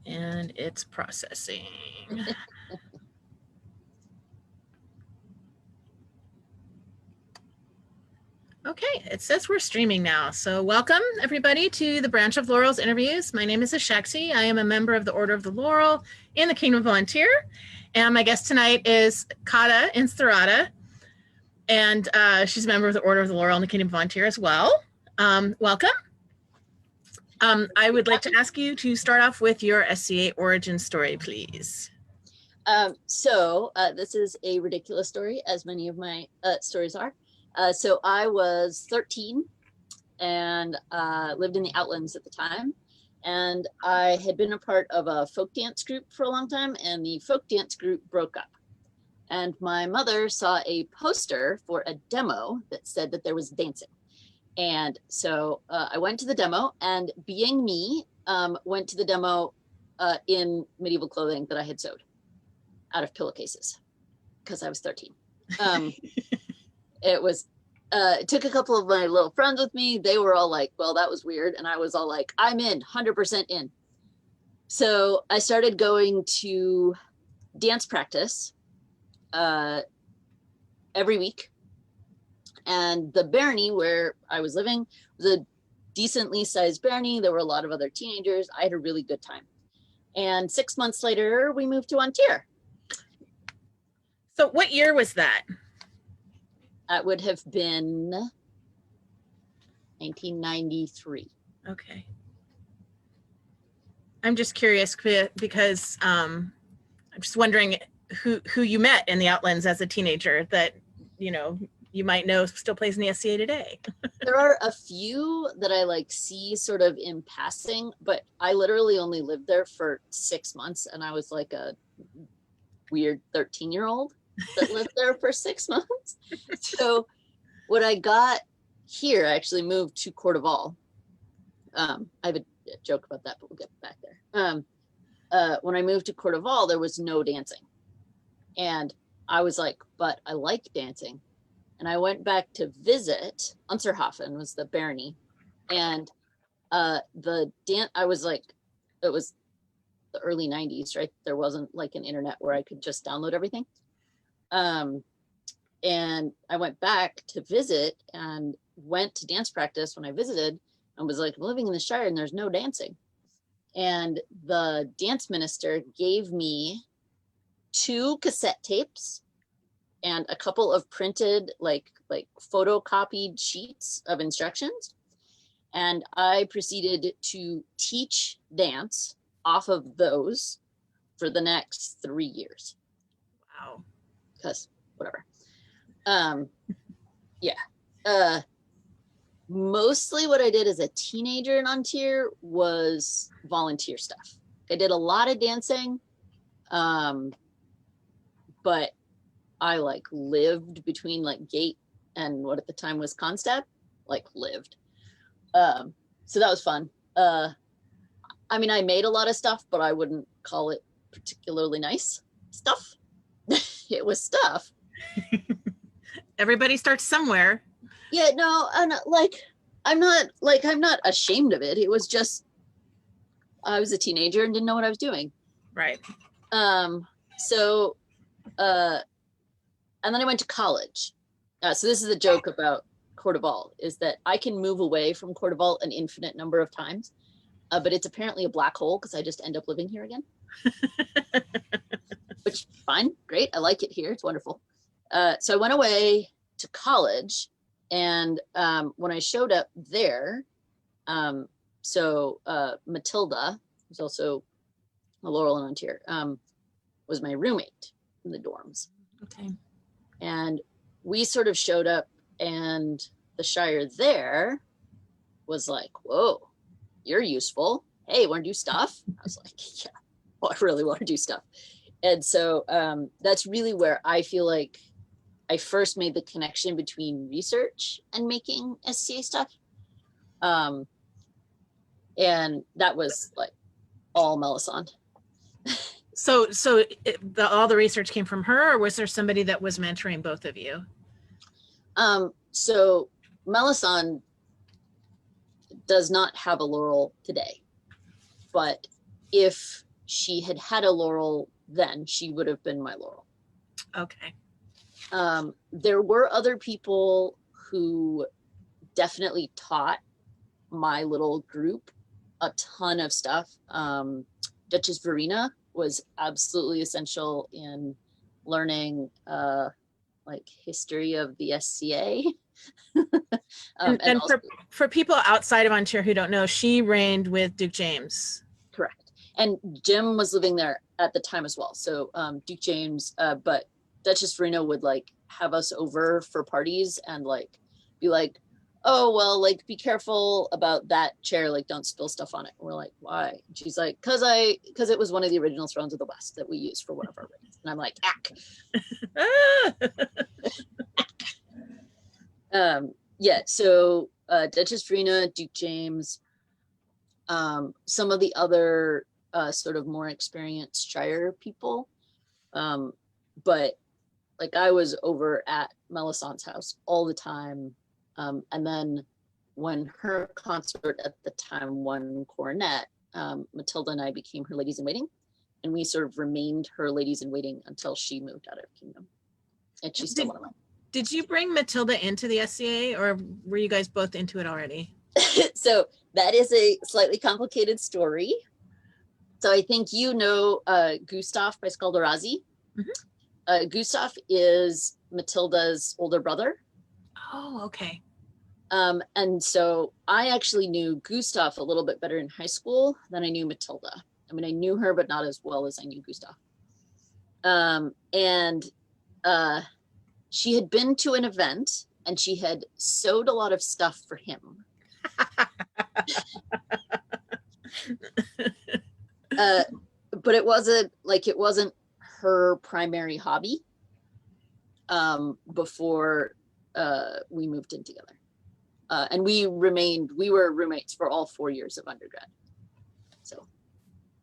And it's processing. Okay, it says we're streaming now. So welcome everybody to the Branch of Laurel's interviews. My name is Ashexi. I am a member of the Order of the Laurel and the Kingdom Volunteer. And my guest tonight is Kada Inspirata. And she's a member of the Order of the Laurel and the Kingdom Volunteer as well. Welcome. I would like to ask you to start off with your SCA origin story, please. This is a ridiculous story, as many of my stories are. So I was 13 and lived in the Outlands at the time. And I had been a part of a folk dance group for a long time, and the folk dance group broke up. And my mother saw a poster for a demo that said that there was dancing. And so I went to the demo, and being me, went to the demo in medieval clothing that I had sewed out of pillowcases because I was 13. It took a couple of my little friends with me. They were all like, well, that was weird. And I was all like, I'm in, 100% in. So I started going to dance practice every week. And the barony where I was living was a decently sized barony. There were a lot of other teenagers. I had a really good time. And 6 months later, we moved to Ontario. So what year was that? That would have been 1993. Okay. I'm just curious because I'm just wondering who you met in the Outlands as a teenager that, you know, you might know still plays in the SCA today. There are a few that I see sort of in passing, but I literally only lived there for 6 months, and I was like a weird 13-year-old that lived there for 6 months. So when I got here, I actually moved to Coeur d'Alene. I have a joke about that, but we'll get back there. When I moved to Coeur d'Alene, there was no dancing. And I was like, but I like dancing. And I went back to visit. Unserhofen was the barony. And the dance, I was like, it was the early 90s, right? There wasn't like an internet where I could just download everything. And I went back to visit and went to dance practice when I visited and was like, I'm living in the Shire and there's no dancing. And the dance minister gave me 2 cassette tapes and a couple of printed, like photocopied sheets of instructions. And I proceeded to teach dance off of those for the next 3 years. Wow. Because whatever. Mostly what I did as a teenager in Ontario was volunteer stuff. I did a lot of dancing, but I lived between Gate and what at the time was Constep, lived. So that was fun. I mean, I made a lot of stuff, but I wouldn't call it particularly nice stuff. It was stuff. Everybody starts somewhere. Yeah, no, and I'm not ashamed of it. It was just I was a teenager and didn't know what I was doing. Right. And then I went to college. So this is a joke about Coeur d'Alene, is that I can move away from Coeur d'Alene an infinite number of times, but it's apparently a black hole because I just end up living here again. Which, fine, great. I like it here. It's wonderful. So I went away to college, and when I showed up there, Matilda, who's also a Laurel in Ontario, was my roommate in the dorms. Okay. And we sort of showed up, and the Shire there was like, whoa, you're useful. Hey, want to do stuff? I was like, yeah, well, I really want to do stuff. And so that's really where I feel like I first made the connection between research and making SCA stuff. And that was all Melisande. So all the research came from her, or was there somebody that was mentoring both of you? So Melisande does not have a Laurel today, but if she had had a Laurel then, she would have been my Laurel. Okay. There were other people who definitely taught my little group a ton of stuff. Duchess Verena was absolutely essential in learning like history of the SCA. And also, for people outside of Ontario who don't know, she reigned with Duke James. correct. And Jim was living there at the time as well. So Duke James, but Duchess Verena would like have us over for parties and like be like, oh, well, like be careful about that chair, like don't spill stuff on it. And we're like, why? And she's like, because it was one of the original thrones of the West that we used for one of our weddings. And I'm like, yeah, so Duchess Verena, Duke James, some of the other sort of more experienced Shire people. But like I was over at Melisandre's house all the time. And then when her consort at the time won coronet, Matilda and I became her ladies in waiting. And we sort of remained her ladies in waiting until she moved out of kingdom. And she's still one of mine. Did you bring Matilda into the SCA, or were you guys both into it already? So that is a slightly complicated story. So I think you know Gustav by Scaldarazzi. Mm-hmm. Gustav is Matilda's older brother. Oh, okay. And so I actually knew Gustav a little bit better in high school than I knew Matilda. I mean, I knew her, but not as well as I knew Gustav. She had been to an event and she had sewed a lot of stuff for him. But it wasn't her primary hobby before we moved in together. And we were roommates for all 4 years of undergrad. So.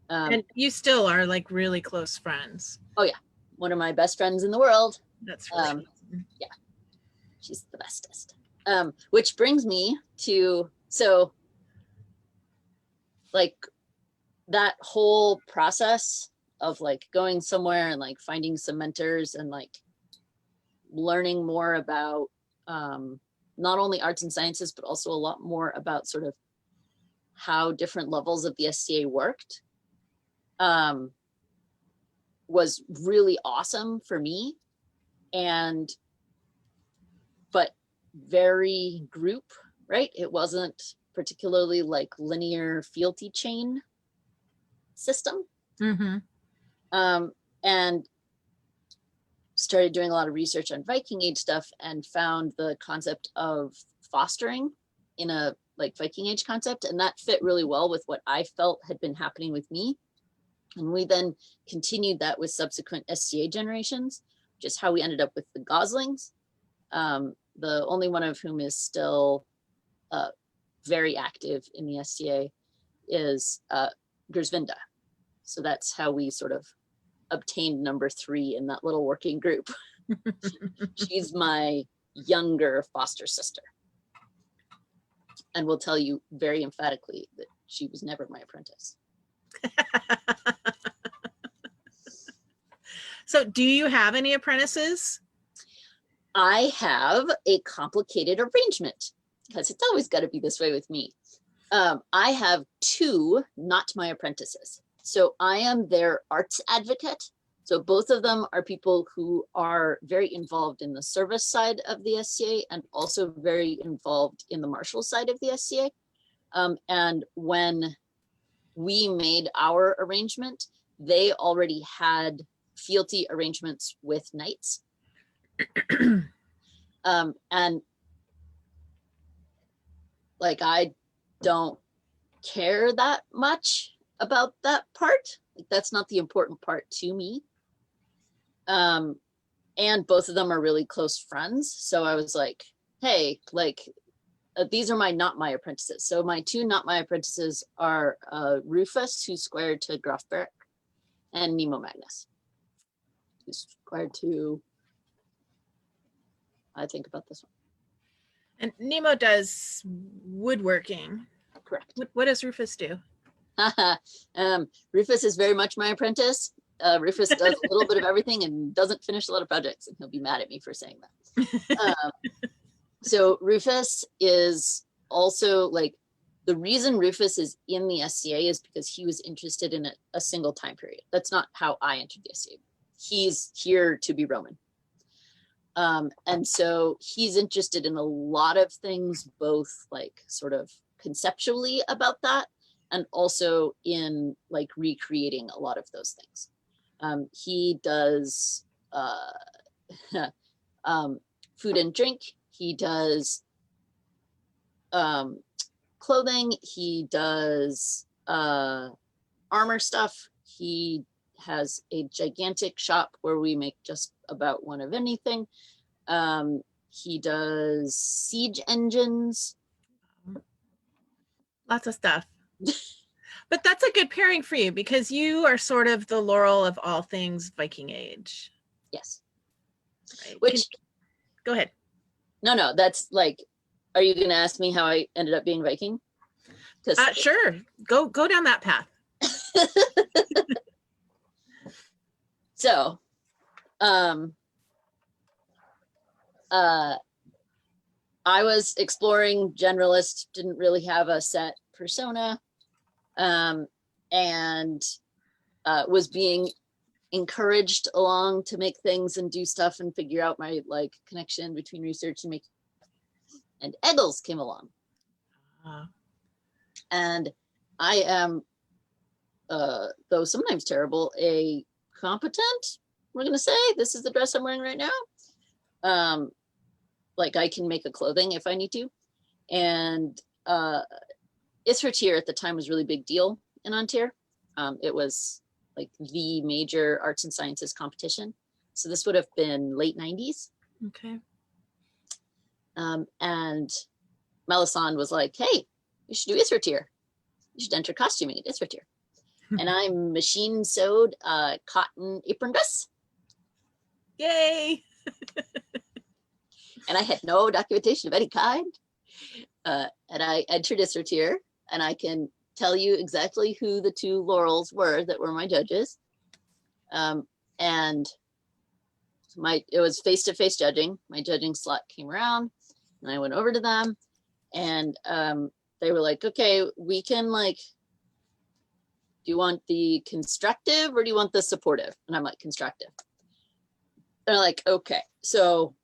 And you still are like really close friends. Oh yeah. One of my best friends in the world. That's really awesome. Yeah. She's the bestest. Which brings me to, so like that whole process of like going somewhere and like finding some mentors and like learning more about not only arts and sciences, but also a lot more about sort of how different levels of the SCA worked was really awesome for me. But very group, right? It wasn't particularly like linear fealty chain system. Mm-hmm. And started doing a lot of research on Viking Age stuff and found the concept of fostering in a like Viking Age concept. And that fit really well with what I felt had been happening with me. And we then continued that with subsequent SCA generations, just how we ended up with the Goslings. The only one of whom is still very active in the SCA is Gersvinda. So that's how we sort of obtained number 3 in that little working group. She's my younger foster sister. And will tell you very emphatically that she was never my apprentice. So do you have any apprentices? I have a complicated arrangement because it's always got to be this way with me. I have 2 not my apprentices. So I am their arts advocate. So both of them are people who are very involved in the service side of the SCA and also very involved in the martial side of the SCA. And when we made our arrangement, they already had fealty arrangements with knights. And like, I don't care that much about that part. Like, that's not the important part to me. And both of them are really close friends. So I was like, hey, like, these are not my apprentices. So my 2 not my apprentices are Rufus, who's squired to Graf Berwick, and Nemo Magnus, who's squired to, I think about this one. And Nemo does woodworking. Correct. What does Rufus do? Rufus is very much my apprentice. Rufus does a little bit of everything and doesn't finish a lot of projects, and he'll be mad at me for saying that. So Rufus is also like, the reason Rufus is in the SCA is because he was interested in a single time period. That's not how I entered the SCA. He's here to be Roman. And so he's interested in a lot of things, both like sort of conceptually about that, and also in like recreating a lot of those things. He does food and drink. He does clothing. He does armor stuff. He has a gigantic shop where we make just about one of anything. He does siege engines. Lots of stuff. But that's a good pairing for you because you are sort of the Laurel of all things Viking Age. Yes. Right? Which, go ahead. No, that's like, are you going to ask me how I ended up being Viking? Sure. Go down that path. So, I was exploring generalist, didn't really have a set persona, and was being encouraged along to make things and do stuff and figure out my like connection between research and making. And Eggles came along. And I am, though sometimes terrible, a competent, we're going to say, this is the dress I'm wearing right now. Like I can make a clothing if I need to. And Ishertier at the time was a really big deal in Ontario. It was like the major arts and sciences competition. So this would have been late 90s. Okay. And Melisande was like, hey, you should do Ishertier. You should enter costuming at Ishertier. And I machine sewed a cotton apron dress. Yay. And I had no documentation of any kind. And I entered Ishertier, and I can tell you exactly who the two Laurels were that were my judges. And it was face-to-face judging. My judging slot came around, and I went over to them, and they were like, okay, we can like, do you want the constructive or do you want the supportive? And I'm like, constructive. They're like, okay, so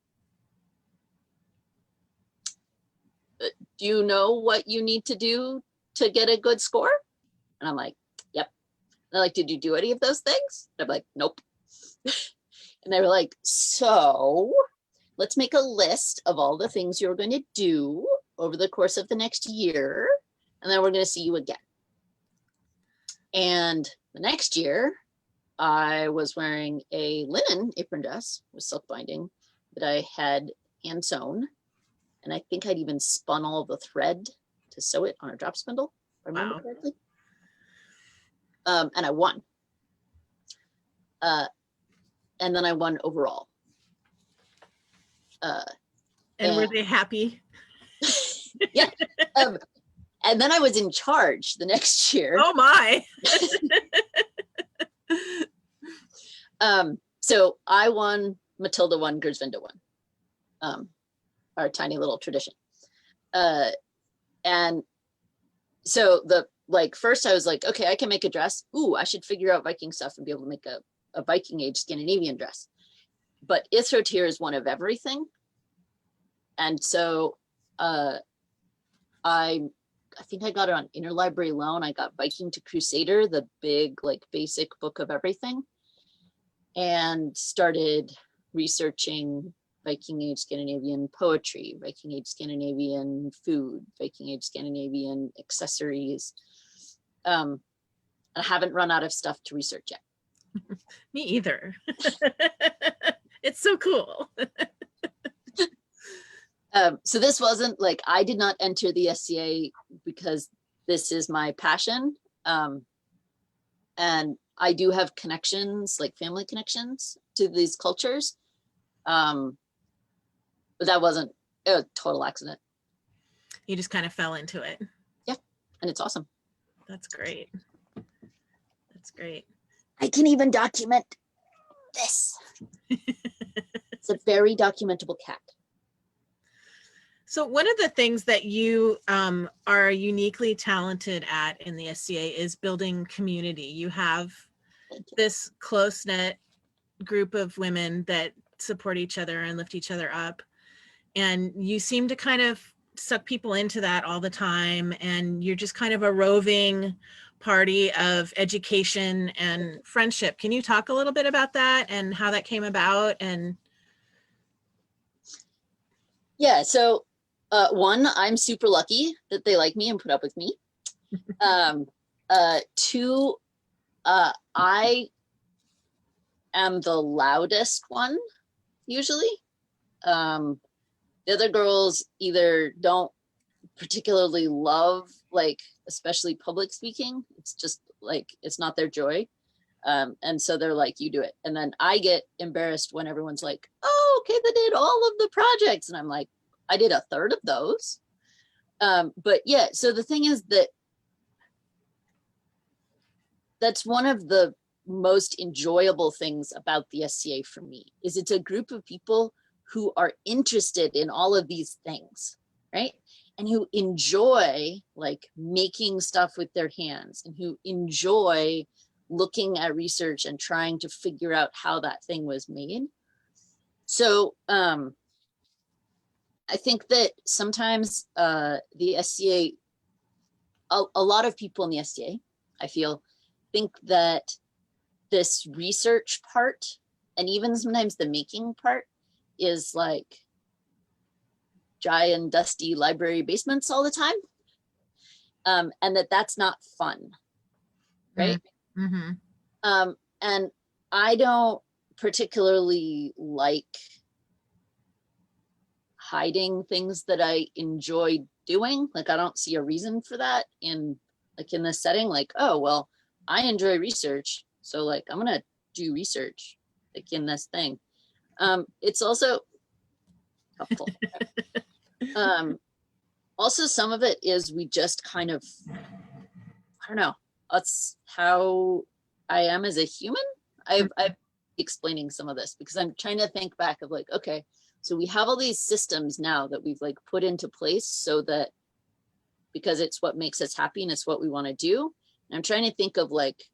do you know what you need to do to get a good score? And I'm like, yep. They're like, did you do any of those things? I'm like, nope. And they were like, so let's make a list of all the things you're going to do over the course of the next year, and then we're going to see you again. And the next year, I was wearing a linen apron dress with silk binding that I had hand sewn. And I think I'd even spun all of the thread to sew it on a drop spindle, if I remember correctly. And I won. And then I won overall. And were they happy? Yeah. And then I was in charge the next year. Oh my. So I won, Matilda won, Gersvinda won. Our tiny little tradition. And so first I was like, okay, I can make a dress. Ooh, I should figure out Viking stuff and be able to make a Viking age Scandinavian dress. But Ishertier is one of everything. And so I think I got it on interlibrary loan. I got Viking to Crusader, the big like basic book of everything, and started researching Viking age Scandinavian poetry, Viking age Scandinavian food, Viking age Scandinavian accessories. I haven't run out of stuff to research yet. Me either. It's so cool. So this wasn't like, I did not enter the SCA because this is my passion. And I do have connections, like family connections to these cultures. But that wasn't a total accident. You just kind of fell into it. Yeah. And it's awesome. That's great. That's great. I can even document this. It's a very documentable cat. So one of the things that you are uniquely talented at in the SCA is building community. You have this close-knit group of women that support each other and lift each other up. And you seem to kind of suck people into that all the time. And you're just kind of a roving party of education and friendship. Can you talk a little bit about that and how that came about? And yeah, so one, I'm super lucky that they like me and put up with me. Two, I am the loudest one usually. The other girls either don't particularly love, like, especially public speaking. It's just like, it's not their joy. And so they're like, you do it. And then I get embarrassed when everyone's like, oh, Kada did all of the projects. And I'm like, I did a third of those. But yeah, so the thing is that that's one of the most enjoyable things about the SCA for me, is it's a group of people who are interested in all of these things, right? And who enjoy like making stuff with their hands, and who enjoy looking at research and trying to figure out how that thing was made. So I think that sometimes the SCA, a lot of people in the SCA, I feel, think that this research part, and even sometimes the making part, is like dry and dusty library basements all the time. And that's not fun, right? mm-hmm. And I don't particularly like hiding things that I enjoy doing. Like, I don't see a reason for that in this setting. Like, oh, well, I enjoy research, so like I'm gonna do research like in this thing. It's also helpful. Also, some of it is we just kind of, I don't know, that's how I am as a human. I've explaining some of this because I'm trying to think back of like, okay, so we have all these systems now that we've like put into place so that, because it's what makes us happy and it's what we want to do. And I'm trying to think of like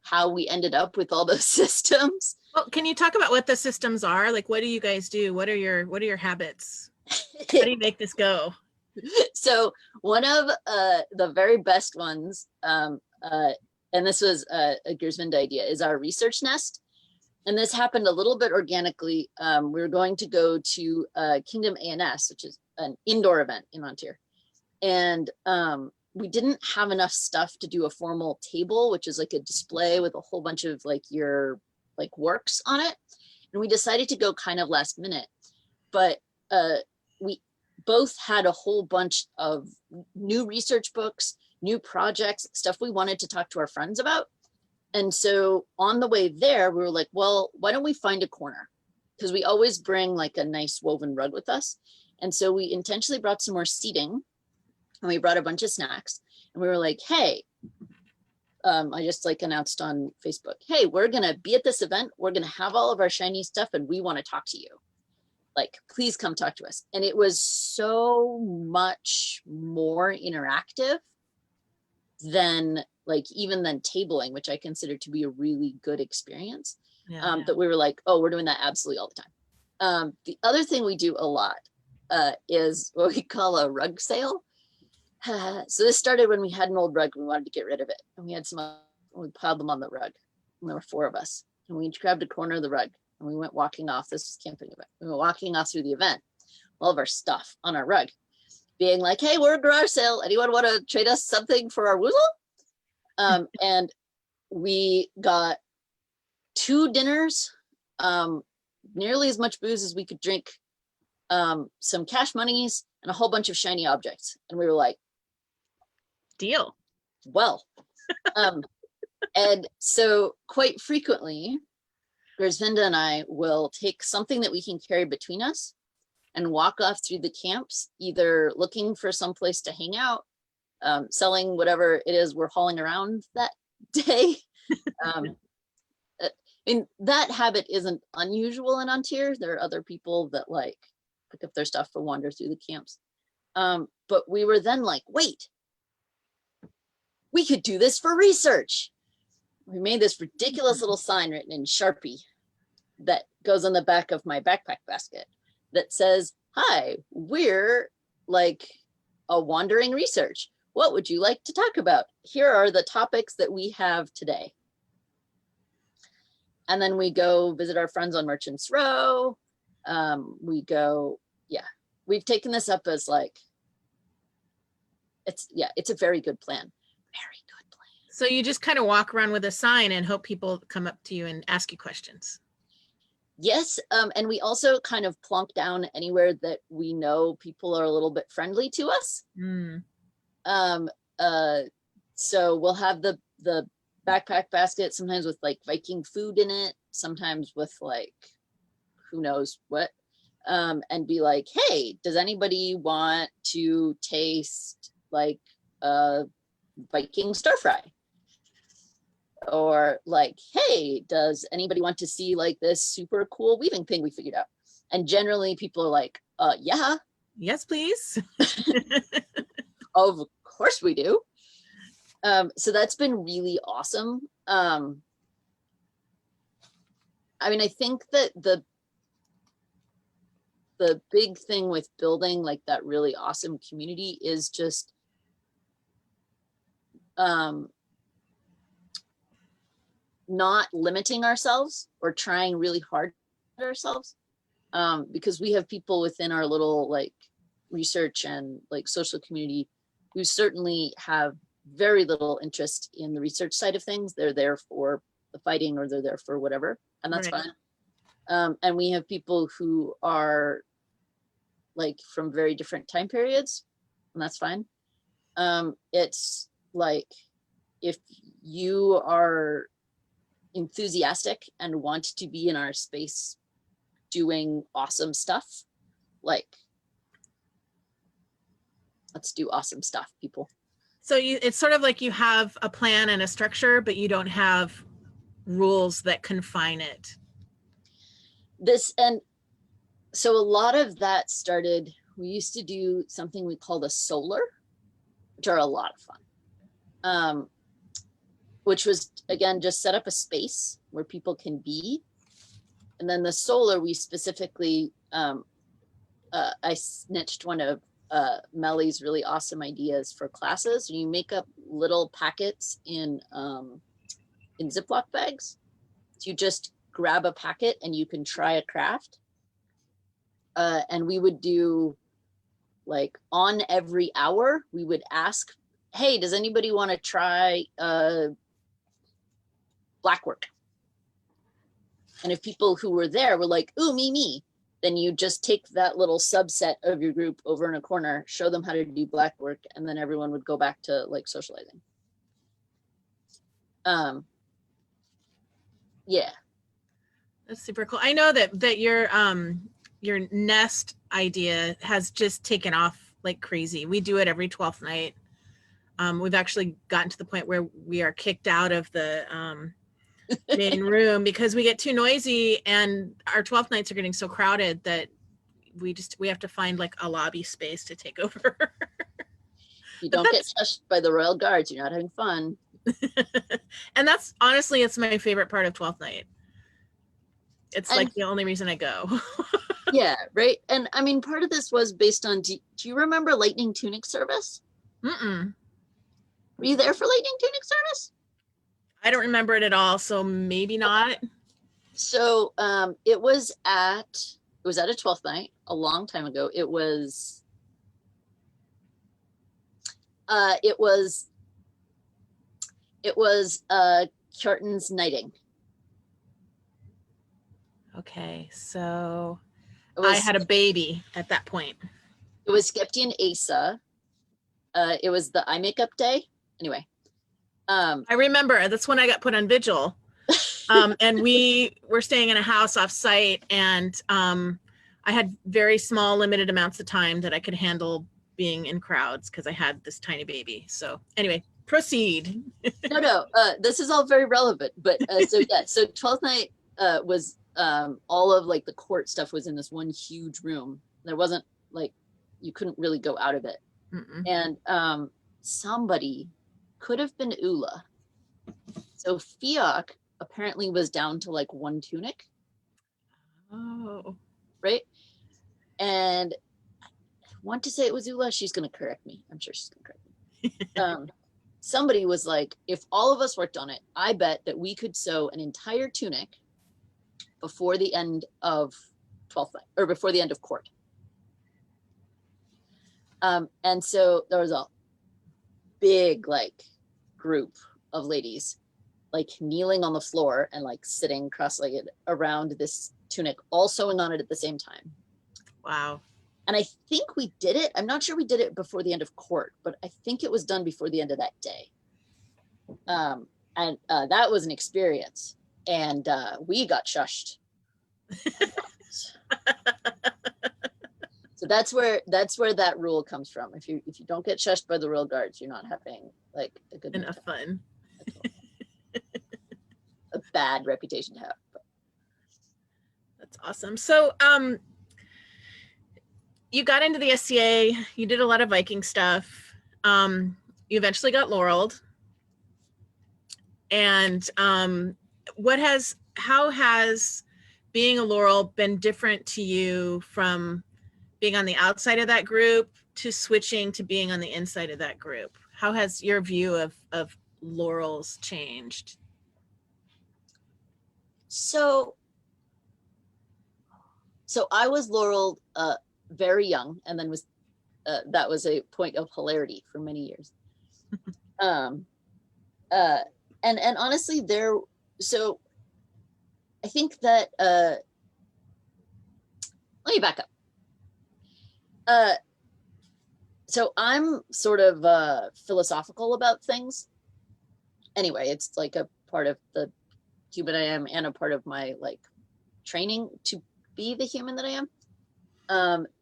how we ended up with all those systems. Well, can you talk about what the systems are? Like, what do you guys do? What are your habits? How do you make this go? So one of the very best ones, and this was a Gersmond idea, is our research nest. And this happened a little bit organically. We were going to go to Kingdom ANS, which is an indoor event in Ontario. And we didn't have enough stuff to do a formal table, which is like a display with a whole bunch of like your like works on it. And we decided to go kind of last minute. But we both had a whole bunch of new research books, new projects, stuff we wanted to talk to our friends about. And so on the way there, we were like, well, why don't we find a corner? Because we always bring like a nice woven rug with us. And so we intentionally brought some more seating, and we brought a bunch of snacks, and we were like, hey, I just like announced on Facebook, hey, we're going to be at this event. We're going to have all of our shiny stuff, and we want to talk to you. Like, please come talk to us. And it was so much more interactive than like even than tabling, which I consider to be a really good experience. That we were like, oh, we're doing that absolutely all the time. The other thing we do a lot is what we call a rug sale. So this started when we had an old rug and we wanted to get rid of it. And we had we piled them on the rug. And there were 4 of us. And we each grabbed a corner of the rug and we went walking off. This was camping event. We were walking off through the event, all of our stuff on our rug, being like, hey, we're a garage sale. Anyone want to trade us something for our woozle? And we got 2 dinners, nearly as much booze as we could drink, some cash monies, and a whole bunch of shiny objects. And we were like, deal. Well, and so quite frequently, Gersvinda and I will take something that we can carry between us and walk off through the camps, either looking for some place to hang out selling whatever it is we're hauling around that day. And that habit isn't unusual in Ontario. There are other people that like pick up their stuff and wander through the camps. But we were then like, wait, we could do this for research. We made this ridiculous little sign written in Sharpie that goes on the back of my backpack basket that says, hi, we're like a wandering research. What would you like to talk about? Here are the topics that we have today. And then we go visit our friends on Merchants Row. We go, yeah, we've taken this up as like, it's a very good plan. Very good plan. So you just kind of walk around with a sign and hope people come up to you and ask you questions. Yes, and we also kind of plonk down anywhere that we know people are a little bit friendly to us. So we'll have the backpack basket, sometimes with like Viking food in it, sometimes with like, who knows what, and be like, hey, does anybody want to taste like Viking stir fry? Or like, hey, does anybody want to see like this super cool weaving thing we figured out? And generally people are like, yeah. Yes, please. Of course we do. So that's been really awesome. I mean, I think that the big thing with building like that really awesome community is just not limiting ourselves or trying really hard at ourselves, because we have people within our little like research and like social community who certainly have very little interest in the research side of things. They're there for the fighting or they're there for whatever, and that's Right. fine. And we have people who are like from very different time periods, and that's fine. It's like, if you are enthusiastic and want to be in our space doing awesome stuff, like, let's do awesome stuff, people. So it's sort of like you have a plan and a structure, but you don't have rules that confine it. And so a lot of that started, we used to do something we called a solar, which are a lot of fun. Which was, again, just set up a space where people can be. And then the solar, we specifically, I snitched one of Melly's really awesome ideas for classes. You make up little packets in Ziploc bags. So you just grab a packet and you can try a craft. And we would do like on every hour, we would ask, hey, does anybody want to try blackwork? And if people who were there were like, ooh, me, then you just take that little subset of your group over in a corner, show them how to do blackwork, and then everyone would go back to like socializing. Yeah. That's super cool. I know that your nest idea has just taken off like crazy. We do it every 12th night. We've actually gotten to the point where we are kicked out of the main room because we get too noisy, and our 12th nights are getting so crowded that we have to find like a lobby space to take over. You don't get touched by the Royal Guards, you're not having fun. And that's honestly, it's my favorite part of 12th night. It's like the only reason I go. Yeah, right. And I mean, part of this was based on, do you remember Lightning Tunic Service? Mm-mm. Were you there for Lightning Tunic Service? I don't remember it at all, so maybe not. So it was at a 12th night a long time ago. It was Kjartan's Knighting. Okay, so I had a baby at that point. It was Skepti and Asa. It was the eye makeup day. Anyway. I remember that's when I got put on vigil. And we were staying in a house off site, and I had very small limited amounts of time that I could handle being in crowds because I had this tiny baby. So anyway, proceed. No, this is all very relevant, but so 12th night was all of like the court stuff was in this one huge room. There wasn't like, you couldn't really go out of it. Mm-mm. And somebody could have been Ula. So Fiok apparently was down to like one tunic. Oh. Right. And I want to say it was Ula. She's going to correct me. I'm sure she's going to correct me. Somebody was like, if all of us worked on it, I bet that we could sew an entire tunic before the end of 12th night, or before the end of court. And so there was a big like group of ladies like kneeling on the floor and like sitting cross-legged around this tunic, all sewing on it at the same time. Wow. And I think we did it. I'm not sure we did it before the end of court, but I think it was done before the end of that day. And that was an experience. And we got shushed. So that's where that rule comes from. If you don't get shushed by the royal guards, you're not having like a good enough fun. A bad reputation to have. But. That's awesome. So you got into the SCA, you did a lot of Viking stuff. You eventually got Laureled. And how has being a Laurel been different to you from being on the outside of that group to switching to being on the inside of that group? How has your view of Laurels changed? So I was Laurel very young, and then was that was a point of hilarity for many years. And honestly, so I think that let me back up. So I'm sort of philosophical about things. Anyway, it's like a part of the human I am and a part of my like training to be the human that I am.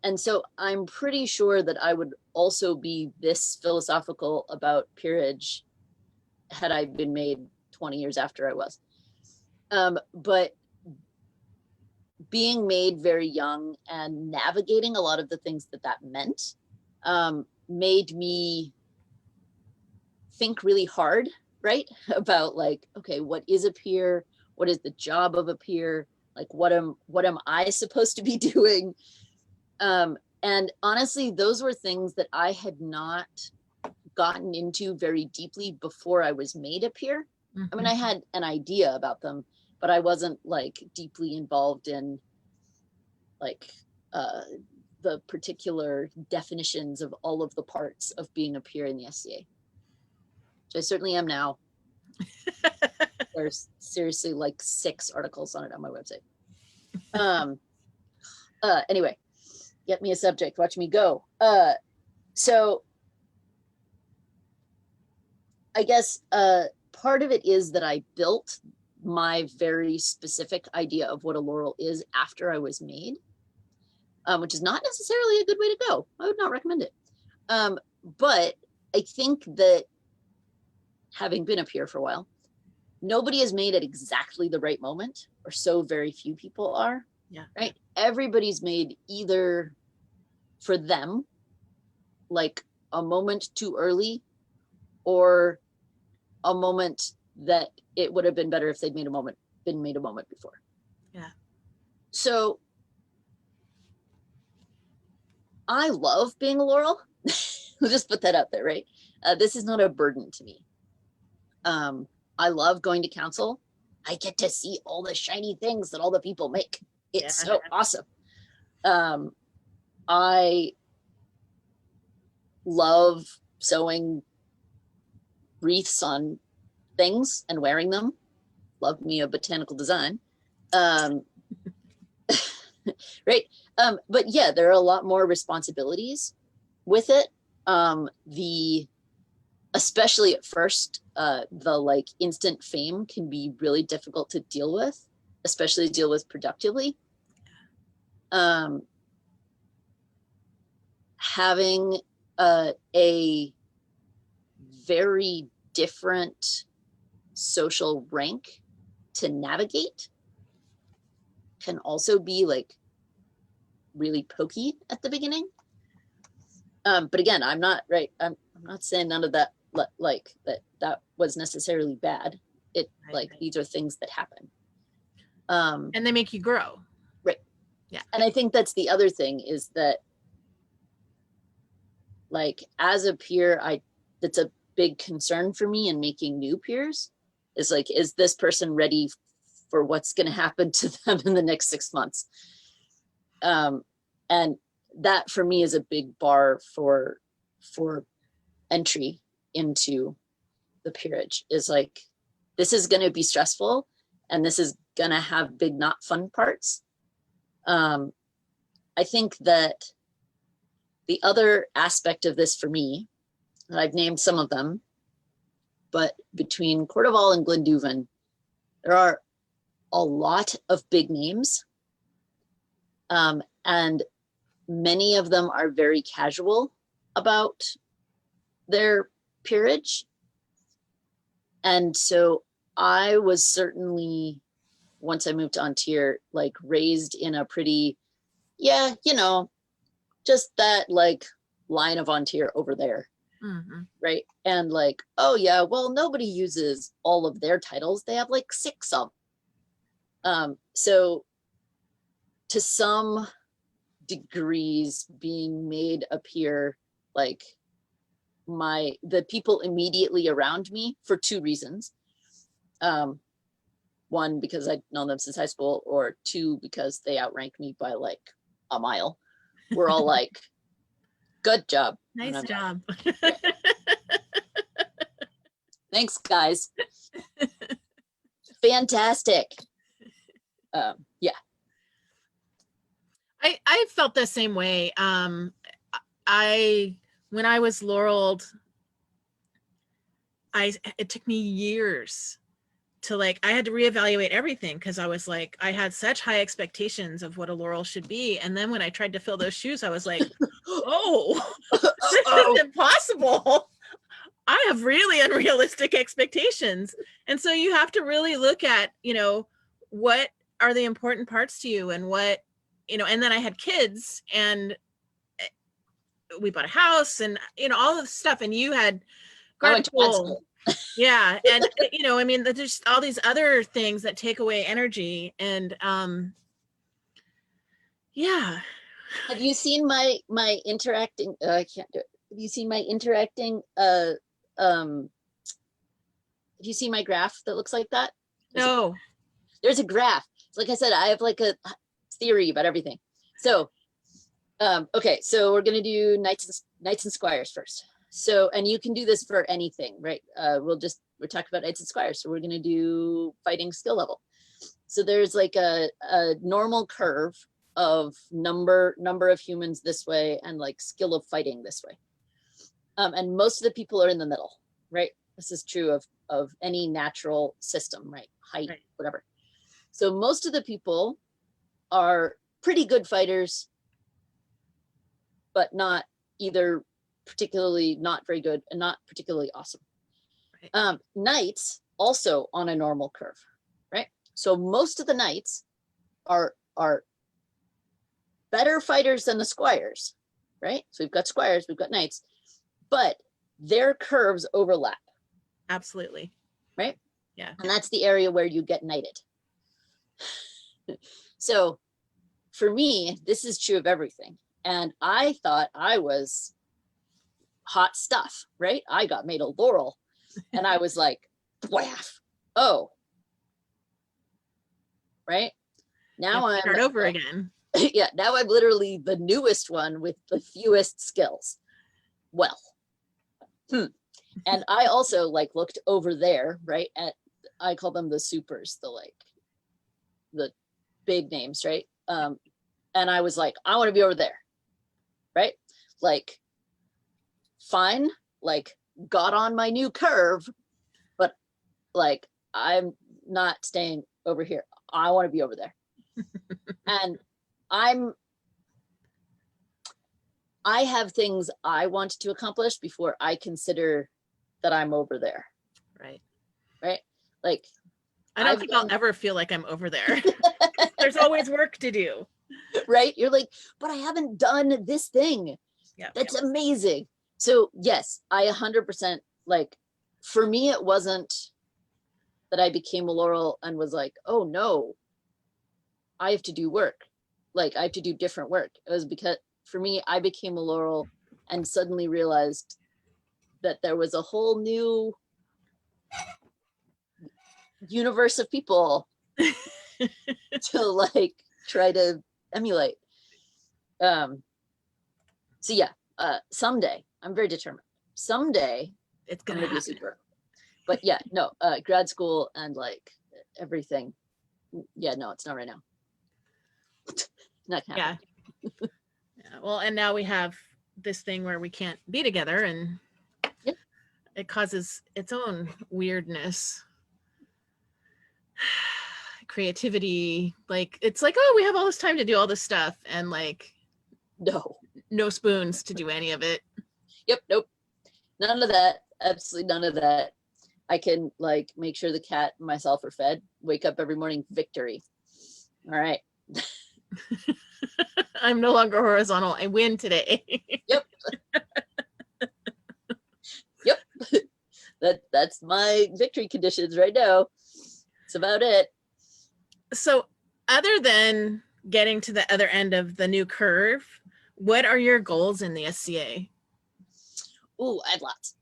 And so I'm pretty sure that I would also be this philosophical about peerage had I been made 20 years after I was. But being made very young and navigating a lot of the things that meant made me think really hard, right? About like, okay, what is a peer? What is the job of a peer? Like, what am I supposed to be doing? And honestly, those were things that I had not gotten into very deeply before I was made a peer. Mm-hmm. I mean, I had an idea about them, but I wasn't like deeply involved in like the particular definitions of all of the parts of being a peer in the SCA, which I certainly am now. There's seriously like 6 articles on it on my website. Anyway, get me a subject, watch me go. So I guess part of it is that I built my very specific idea of what a Laurel is after I was made, which is not necessarily a good way to go. I would not recommend it. But I think that having been a peer for a while, nobody is made at exactly the right moment, or so very few people are. Yeah. Right. Everybody's made either for them, like a moment too early, or a moment that it would have been better if they'd been made a moment before. Yeah. So I love being a Laurel. We'll just put that out there, right? This is not a burden to me. I love going to council. I get to see all the shiny things that all the people make. It's so awesome. I love sewing wreaths on things and wearing them. Love me a botanical design. Right. But yeah, there are a lot more responsibilities with it. Especially at first, the like instant fame can be really difficult to deal with, especially deal with productively. Having a very different social rank to navigate can also be like really pokey at the beginning. But again, I'm not saying none of that like that was necessarily bad. It like these are things that happen. And they make you grow. Right. Yeah. And I think that's the other thing is that like as a peer, that's a big concern for me in making new peers is like, is this person ready for what's going to happen to them in the next 6 months? And that for me is a big bar for entry into the peerage is like, this is going to be stressful and this is going to have big, not fun parts. I think that the other aspect of this for me, and I've named some of them, but between Cordoval and Glenduven, there are a lot of big names. And many of them are very casual about their peerage. And so I was certainly, once I moved to Ontier, like raised in a pretty, yeah, you know, just that like line of Ontier over there. Mm-hmm. Right. And like, oh yeah, well, nobody uses all of their titles. They have like 6 of them. So to some degrees being made appear like the people immediately around me for 2 reasons. 1, because I'd known them since high school, or 2, because they outrank me by like a mile. We're all like, good job. Nice job. Thanks, guys. Fantastic. Yeah. I felt the same way. When I was Laurel, it took me years to like, I had to reevaluate everything because I was like, I had such high expectations of what a Laurel should be. And then when I tried to fill those shoes, I was like, oh, this is impossible. I have really unrealistic expectations. And so you have to really look at, you know, what are the important parts to you and what, you know, and then I had kids and we bought a house and, you know, all of the stuff. And you had grad school. Yeah. And, you know, I mean, there's just all these other things that take away energy. And yeah. Have you seen my interacting? I can't do it. Have you seen my interacting? Have you seen my graph that looks like that? There's a graph. Like I said, I have like a theory about everything. So, okay, so we're gonna do knights and squires first. So, and you can do this for anything, right? We're talking about knights and squires. So we're gonna do fighting skill level. So there's like a normal curve of number of humans this way and like skill of fighting this way. And most of the people are in the middle, right? This is true of any natural system, right? Height, right. Whatever. So most of the people are pretty good fighters, but not either particularly not very good and not particularly awesome. Right. Knights also on a normal curve, right? So most of the knights are better fighters than the squires, right? So we've got squires, we've got knights, but their curves overlap. Absolutely. Right? Yeah. And that's the area where you get knighted. So for me, this is true of everything. And I thought I was hot stuff, right? I got made a Laurel and I was like, waff. Oh. Right? Now I'm start over again. Yeah, now I'm literally the newest one with the fewest skills. Well. And I also like looked over there, right? I call them the supers, the big names, right? And I was like, I want to be over there, right? Like, fine, like got on my new curve, but like, I'm not staying over here. I want to be over there. And I'm I have things I want to accomplish before I consider that I'm over there. Right. Right. Like, I don't think I'll ever feel like I'm over there. There's always work to do. Right. You're like, but I haven't done this thing. Yeah. That's amazing. So yes, I 100% like, for me, it wasn't that I became a Laurel and was like, oh no, I have to do work. Like I have to do different work. It was because for me, I became a Laurel and suddenly realized that there was a whole new universe of people to like try to emulate. So yeah, someday, I'm very determined. Someday it's gonna be super. But yeah, no, grad school and like everything. Yeah, no, it's not right now. Not gonna happen. Yeah. Well, and now we have this thing where we can't be together, and it causes its own weirdness. Creativity, like it's like, oh, we have all this time to do all this stuff, and like no spoons to do any of it. Yep, nope, none of that. Absolutely none of that. I can like make sure the cat and myself are fed, wake up every morning, victory. All right. I'm no longer horizontal. I win today. Yep. Yep. That's my victory conditions right now. It's about it. So other than getting to the other end of the new curve, what are your goals in the SCA? Ooh, I have lots.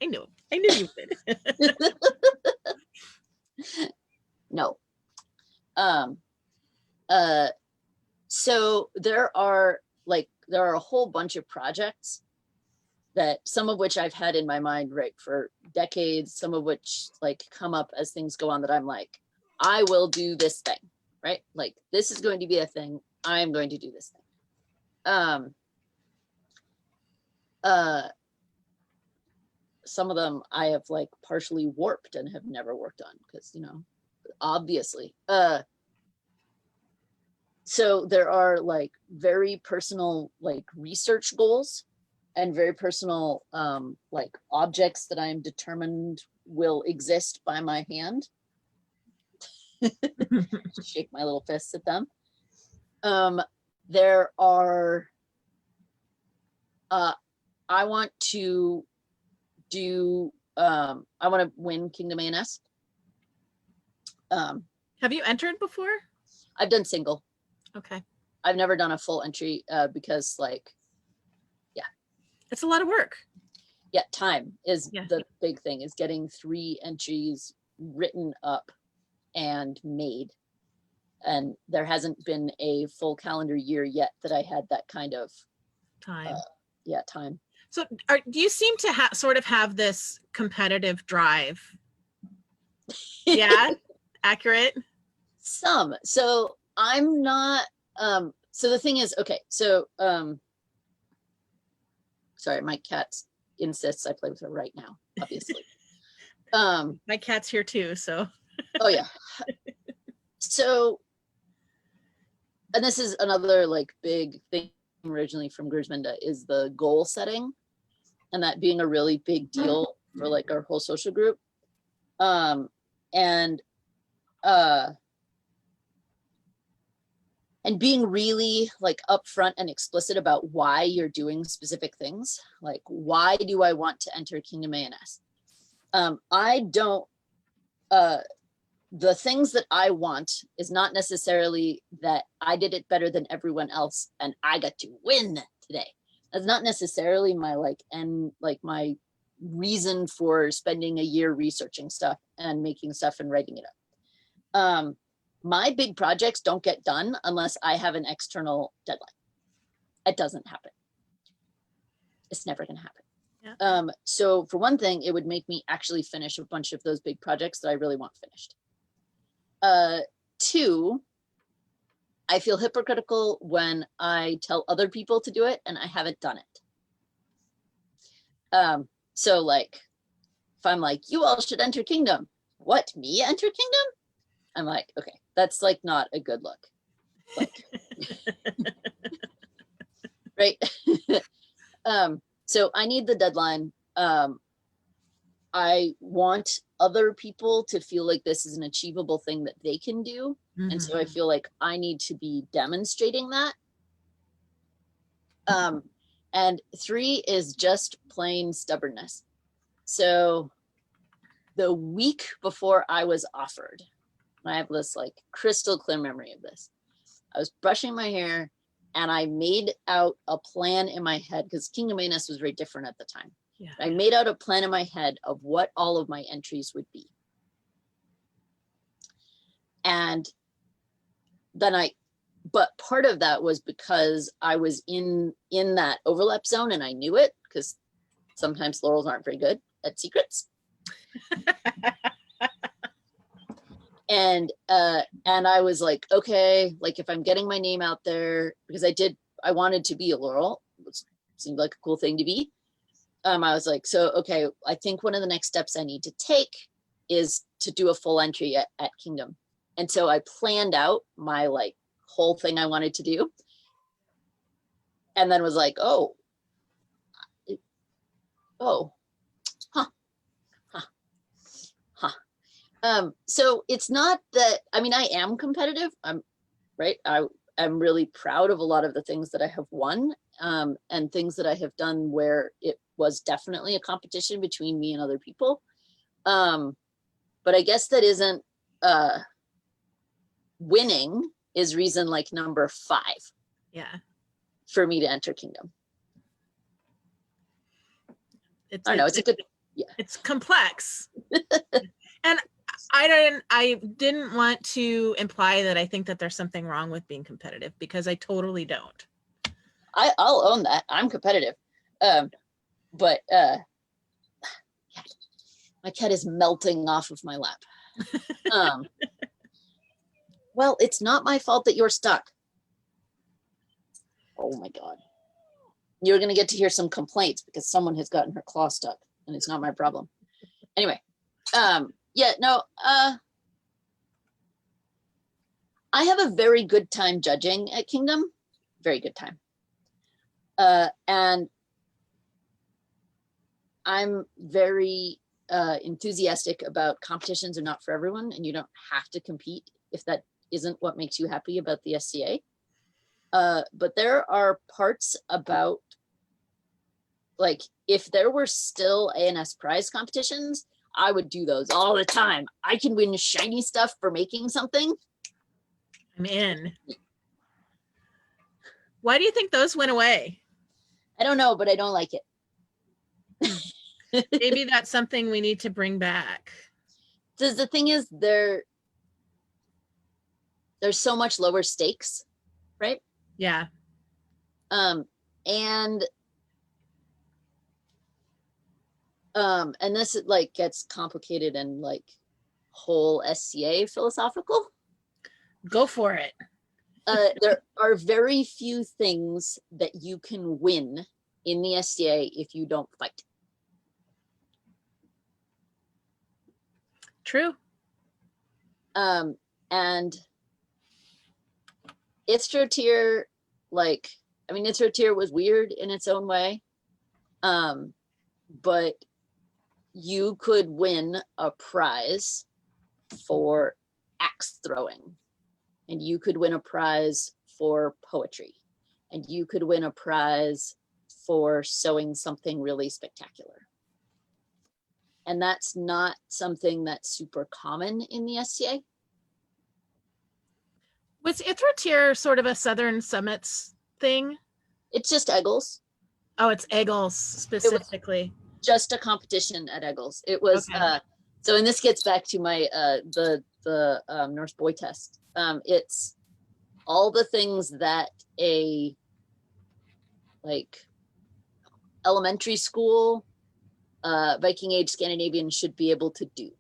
I knew you would. No. So there are a whole bunch of projects that some of which I've had in my mind right for decades, some of which like come up as things go on that I'm like, I will do this thing, right? Like this is going to be a thing. I'm going to do this thing. Some of them I have like partially warped and have never worked on because, you know, obviously. So there are like very personal like research goals and very personal like objects that I'm determined will exist by my hand. Shake my little fists at them. There are I want to do I want to win Kingdom ANS. Have you entered before? I've done single. Okay. I've never done a full entry because like, yeah. It's a lot of work. Yeah, time is the big thing, is getting 3 entries written up and made. And there hasn't been a full calendar year yet that I had that kind of time. Time. So do you seem to sort of have this competitive drive? Yeah, accurate? Some. So I'm not, so the thing is, okay, so, sorry, my cat insists I play with her right now, obviously. My cat's here too, so. Oh yeah. So, and this is another like big thing originally from Gersminda, is the goal setting, and that being a really big deal for like our whole social group. And being really like upfront and explicit about why you're doing specific things. Like, why do I want to enter Kingdom ANS? I don't, the things that I want is not necessarily that I did it better than everyone else and I got to win today. That's not necessarily my like, and like my reason for spending a year researching stuff and making stuff and writing it up. My big projects don't get done unless I have an external deadline. It doesn't happen. It's never going to happen. Yeah. So for one thing, it would make me actually finish a bunch of those big projects that I really want finished. 2, I feel hypocritical when I tell other people to do it and I haven't done it. So like, if I'm like, you all should enter Kingdom. What, me enter Kingdom? I'm like, okay, that's like not a good look. Like, right? So I need the deadline. I want other people to feel like this is an achievable thing that they can do. And so I feel like I need to be demonstrating that. And 3 is just plain stubbornness. So the week before I was offered, I have this like crystal clear memory of this. I was brushing my hair and I made out a plan in my head because Kingdom A&S was very different at the time. Yeah. I made out a plan in my head of what all of my entries would be. And then but part of that was because I was in that overlap zone and I knew it, because sometimes Laurels aren't very good at secrets. And I was like, okay, like if I'm getting my name out there, because I wanted to be a Laurel, which seemed like a cool thing to be. I was like, so, okay, I think one of the next steps I need to take is to do a full entry at Kingdom. And so I planned out my like whole thing I wanted to do. And then was like, so it's not that, I mean, I am competitive. I'm really proud of a lot of the things that I have won, and things that I have done where it was definitely a competition between me and other people. But I guess that isn't, winning is reason like number 5. Yeah. For me to enter Kingdom. I don't know. It's a good, yeah. It's complex. And I didn't want to imply that I think that there's something wrong with being competitive, because I totally don't. I'll own that. I'm competitive. But my cat is melting off of my lap. Well, it's not my fault that you're stuck. Oh my God. You're going to get to hear some complaints because someone has gotten her claw stuck and it's not my problem. Anyway, yeah, no, I have a very good time judging at Kingdom. Very good time. And I'm very enthusiastic about competitions are not for everyone, and you don't have to compete if that isn't what makes you happy about the SCA. But there are parts about, like, if there were still A&S prize competitions, I would do those all the time. I can win shiny stuff for making something. I'm in. Why do you think those went away? I don't know, but I don't like it. Maybe that's something we need to bring back. Because the thing is, there's so much lower stakes, right? Yeah. And this like gets complicated and like whole SCA philosophical. Go for it. There are very few things that you can win in the SCA if you don't fight. True. And Istro tier, like, I mean, Istro tier was weird in its own way. But you could win a prize for axe throwing, and you could win a prize for poetry, and you could win a prize for sewing something really spectacular. And that's not something that's super common in the SCA. Was Ithra sort of a Southern Summits thing? It's just Eggles. Oh, it's Eggles specifically. Just a competition at Eggles. It was okay. So, and this gets back to my the Norse boy test. It's all the things that a like elementary school Viking age Scandinavian should be able to do.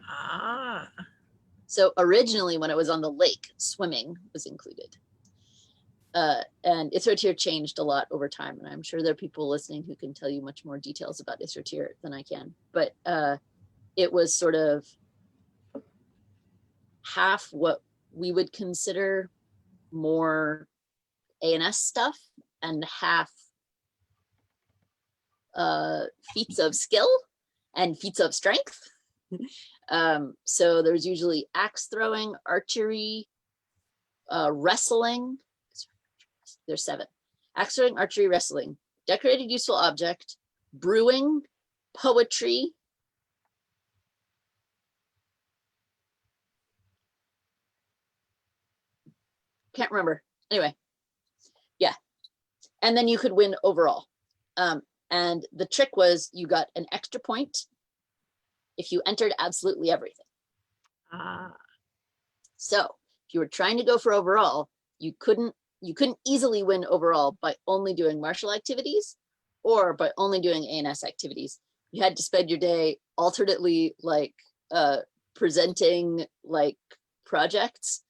Ah. So originally, when it was on the lake, swimming was included. And Ithra changed a lot over time, and I'm sure there are people listening who can tell you much more details about Ithra than I can. But it was sort of half what we would consider more A&S stuff, and half feats of skill and feats of strength. So there's usually axe throwing, archery, wrestling. There's 7. Axe throwing, archery, wrestling, decorated useful object, brewing, poetry, can't remember. Anyway, yeah. And then you could win overall. And the trick was you got an extra point if you entered absolutely everything. So if you were trying to go for overall, you couldn't easily win overall by only doing martial activities or by only doing A&S activities. You had to spend your day alternately like presenting like projects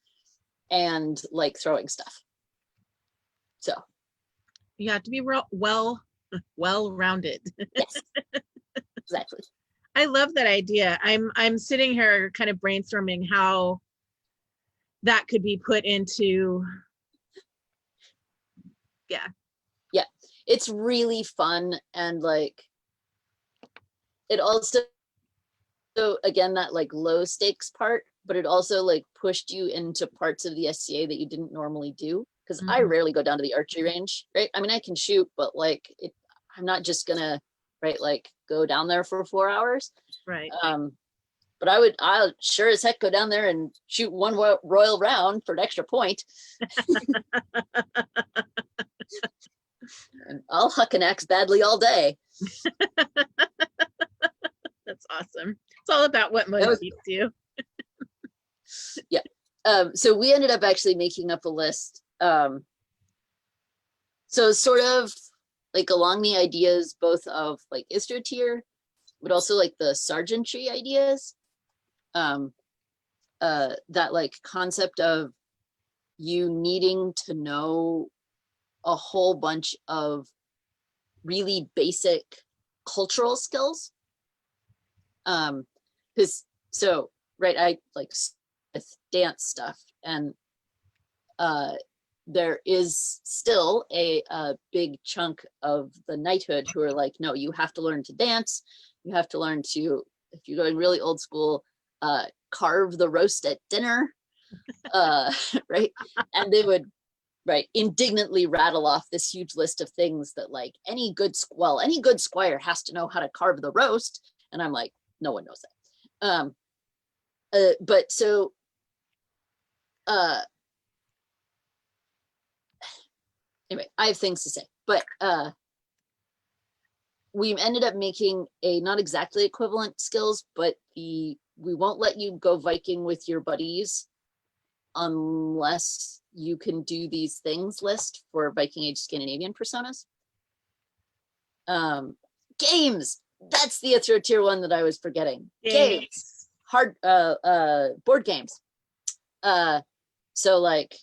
and like throwing stuff. So you have to be well-rounded. yes, exactly. I love that idea. I'm sitting here kind of brainstorming how that could be put into. Yeah. It's really fun, and like it also, so again, that like low stakes part, but it also like pushed you into parts of the SCA that you didn't normally do. Because I rarely go down to the archery range, right? I mean, I can shoot, but like I'm not just gonna, right, like go down there for 4 hours. Right. But I'll sure as heck go down there and shoot one royal round for an extra point. And I'll huck an axe badly all day. That's awesome. It's all about what motivates you. Yeah. So we ended up actually making up a list. So sort of like along the ideas both of like Istro tier, but also like the sergeantry ideas. That like concept of you needing to know a whole bunch of really basic cultural skills. Because so right, I like with dance stuff, and there is still a big chunk of the knighthood who are like, no, you have to learn to dance. You have to learn to, if you're going really old school, carve the roast at dinner, right? And they would, right, indignantly rattle off this huge list of things that like any good squire has to know how to carve the roast. And I'm like, no one knows that. But so, anyway, I have things to say, but we ended up making a not exactly equivalent skills, but we won't let you go Viking with your buddies unless you can do these things list for Viking Age Scandinavian personas. Games. That's the Ithro tier 1 that I was forgetting. Games. Hard board games. So like,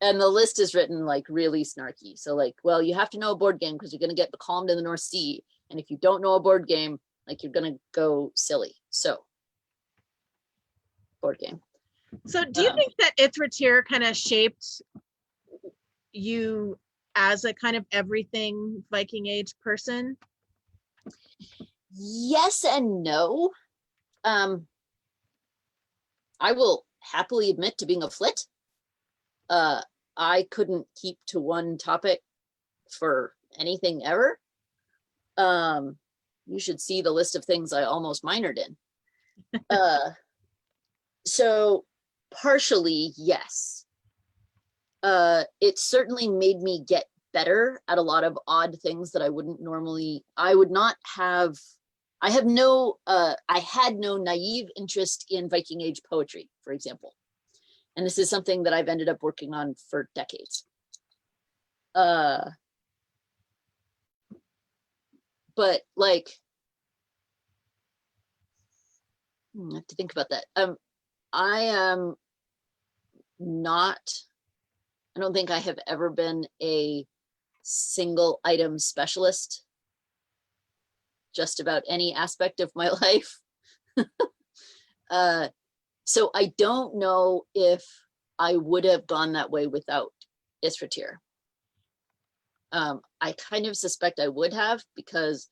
and the list is written like really snarky. So like, well, you have to know a board game because you're going to get becalmed in the North Sea. And if you don't know a board game, like you're going to go silly. So board game. So do you think that Ithra tier kind of shaped you as a kind of everything Viking Age person? Yes and no. I will happily admit to being a flit. I couldn't keep to one topic for anything ever. You should see the list of things I almost minored in. So partially, yes. It certainly made me get better at a lot of odd things that I wouldn't normally, I had no naive interest in Viking Age poetry, for example. And this is something that I've ended up working on for decades. But like, I have to think about that. I am not, I don't think I have ever been a single item specialist, just about any aspect of my life. So I don't know if I would have gone that way without Ithra tier. I kind of suspect I would have, because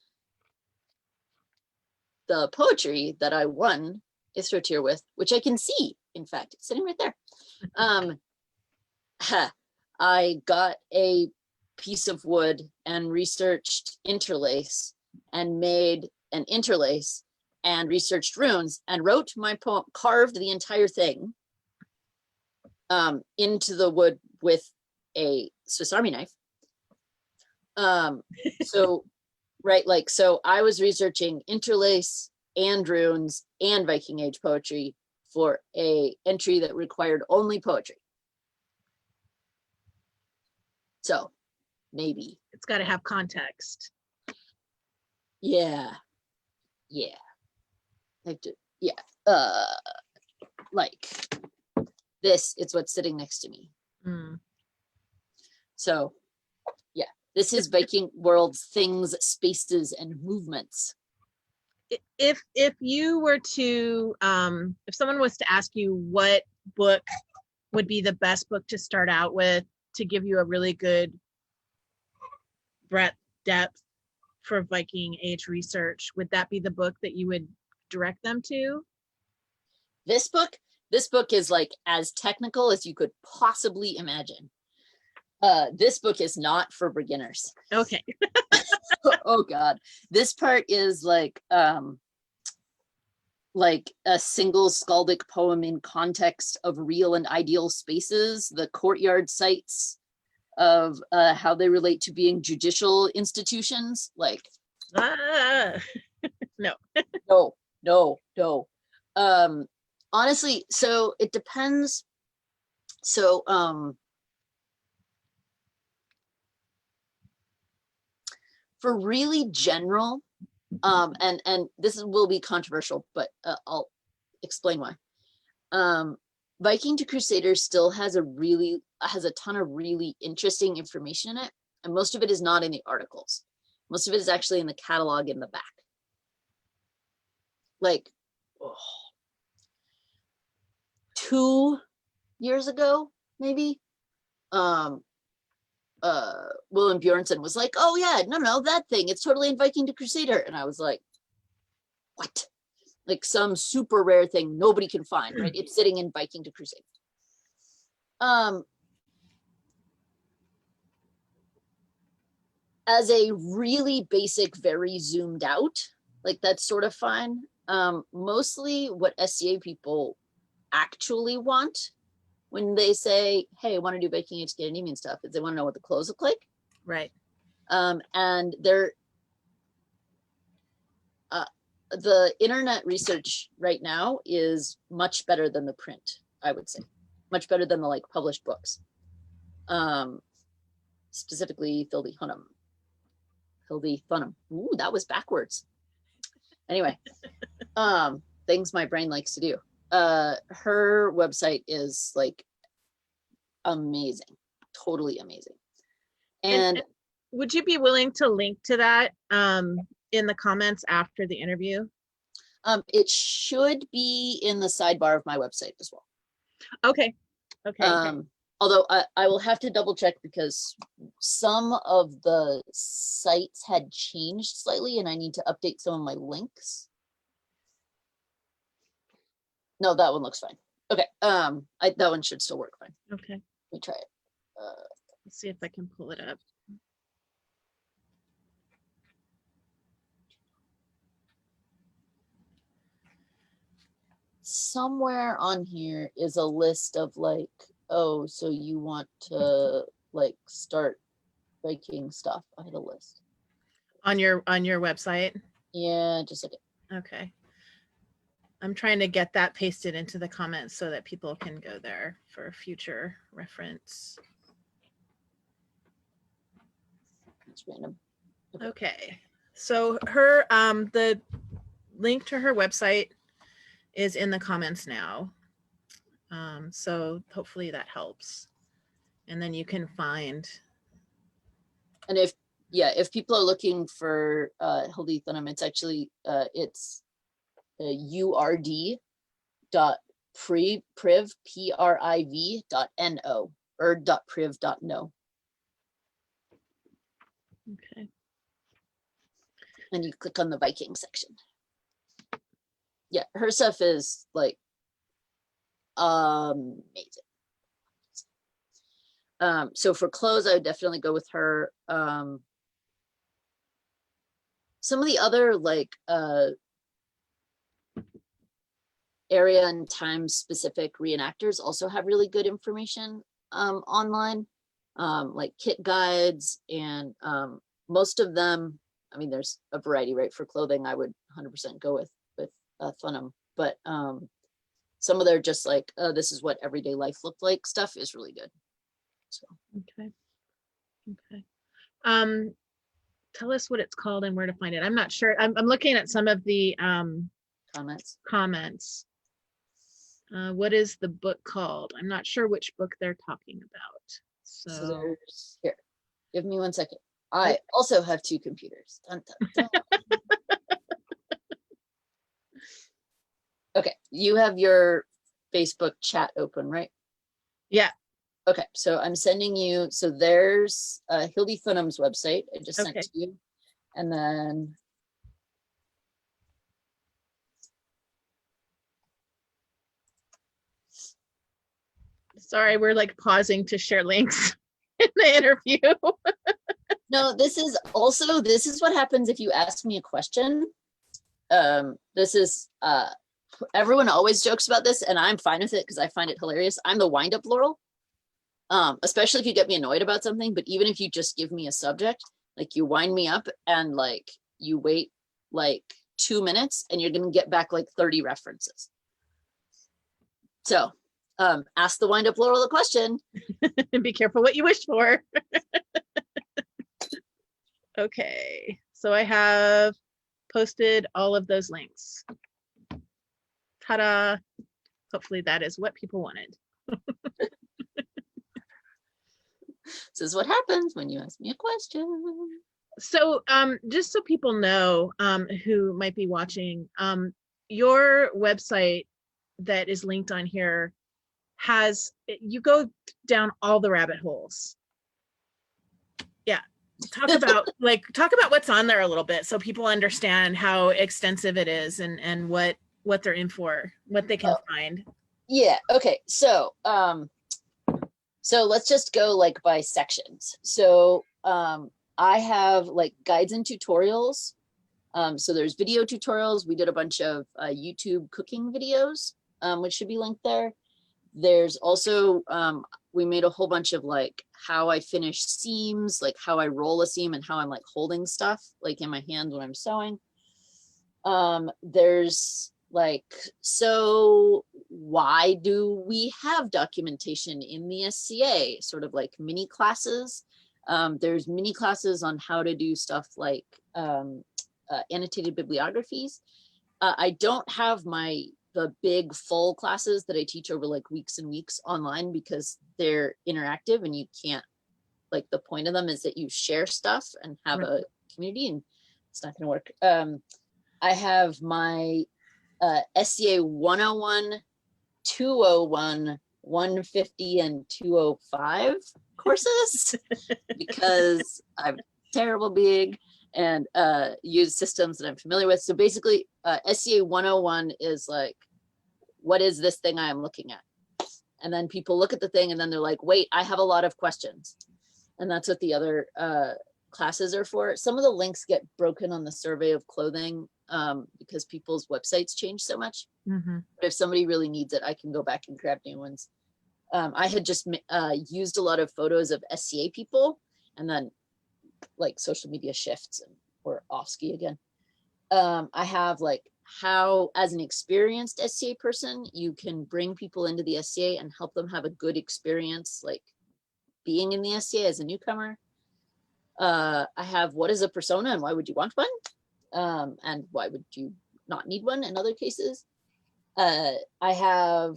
the poetry that I won Istro tier with, which I can see, in fact, it's sitting right there. I got a piece of wood and researched interlace and made an interlace and researched runes and wrote my poem, carved the entire thing into the wood with a Swiss Army knife. So, right, like, so I was researching interlace and runes and Viking Age poetry for a entry that required only poetry. So maybe. It's got to have context. Yeah. Yeah. I have to, yeah. Like this, it's what's sitting next to me. Mm. So yeah, this is Viking World's things, spaces, and movements. If you were to, if someone was to ask you what book would be the best book to start out with to give you a really good breadth, depth for Viking Age research, would that be the book that you would direct them to? This book is like as technical as you could possibly imagine. This book is not for beginners. Okay. Oh God. This part is like a single skaldic poem in context of real and ideal spaces, the courtyard sites of how they relate to being judicial institutions. Like, No. no. Honestly, so it depends. So for really general, and this will be controversial, but I'll explain why. Viking to Crusader still has a ton of really interesting information in it, and most of it is not in the articles. Most of it is actually in the catalog in the back. Like 2 years ago, maybe, William Bjornsson was like, oh yeah, no, that thing, it's totally in Viking to Crusader. And I was like, what? Like some super rare thing nobody can find, right? It's sitting in Viking to Crusader. As a really basic, very zoomed out, like that's sort of fine. Mostly what SCA people actually want when they say, hey, I want to do Viking Age Scandinavian stuff, is they want to know what the clothes look like. Right. And they're the internet research right now is much better than the print, I would say. Much better than the like published books. Specifically Hildi Thunham. Ooh, that was backwards. Anyway, things my brain likes to do. Her website is like amazing, totally amazing. And would you be willing to link to that in the comments after the interview? It should be in the sidebar of my website as well. Okay. Although I will have to double check because some of the sites had changed slightly and I need to update some of my links. No, that one looks fine. Okay. That one should still work fine. Okay. Let me try it. Let's see if I can pull it up. Somewhere on here is a list of like, oh, so you want to like start Viking stuff. I had a list. On your website? Yeah, just a second. Okay. I'm trying to get that pasted into the comments so that people can go there for future reference. It's random. Okay. So her the link to her website is in the comments now. So hopefully that helps. And then you can find. And if people are looking for Hildi Thunham, it's actually it's urd.priv priv.no or .priv.no. Okay. And you click on the Viking section. Yeah, her stuff is like amazing. So for clothes, I would definitely go with her. Some of the other like area and time specific reenactors also have really good information online, like kit guides, and most of them, I mean, there's a variety, right? For clothing, I would 100% go with Thunham, but some of their just like, this is what everyday life looked like stuff is really good. So Okay. Okay. Tell us what it's called and where to find it. I'm not sure. I'm looking at some of the comments. What is the book called? I'm not sure which book they're talking about. So So there's, here, give me 1 second. I also have 2 computers. Dun, dun, dun. Okay, you have your Facebook chat open, right? yeah. Okay, so I'm sending you, so there's Hildy Thunham's website. I just sent Okay. to you. And then Sorry, we're like pausing to share links in the interview. no, this is what happens if you ask me a question. This is everyone always jokes about this, and I'm fine with it because I find it hilarious. I'm the wind up Laurel. Especially if you get me annoyed about something, but even if you just give me a subject, like you wind me up and like you wait like 2 minutes and you're gonna get back like 30 references. So ask the wind up Laurel the question. And be careful what you wish for. Okay, so I have posted all of those links. Ta-da. Hopefully that is what people wanted. This is what happens when you ask me a question. So just so people know who might be watching, your website that is linked on here has, you go down all the rabbit holes. Yeah. Talk about what's on there a little bit so people understand how extensive it is and what they're in for, what they can find. Yeah, okay. So let's just go like by sections. So I have like guides and tutorials. So there's video tutorials. We did a bunch of YouTube cooking videos, which should be linked there. There's also, we made a whole bunch of like how I finish seams, like how I roll a seam and how I'm like holding stuff like in my hand when I'm sewing. There's like, so why do we have documentation in the SCA? Sort of like mini classes. There's mini classes on how to do stuff like annotated bibliographies. I don't have the big full classes that I teach over like weeks and weeks online because they're interactive and you can't, like the point of them is that you share stuff and have a community, and it's not going to work. I have my SCA 101, 201, 150, and 205 courses because I'm terrible big and use systems that I'm familiar with. So basically, SCA 101 is like, what is this thing I am looking at? And then people look at the thing and then they're like, wait, I have a lot of questions. And that's what the other classes are for. Some of the links get broken on the survey of clothing because people's websites change so much. Mm-hmm. But if somebody really needs it, I can go back and grab new ones. I had just used a lot of photos of SCA people, and then like social media shifts and we're off ski again. I have like how, as an experienced SCA person, you can bring people into the SCA and help them have a good experience, like being in the SCA as a newcomer. I have what is a persona and why would you want one? And why would you not need one in other cases? I have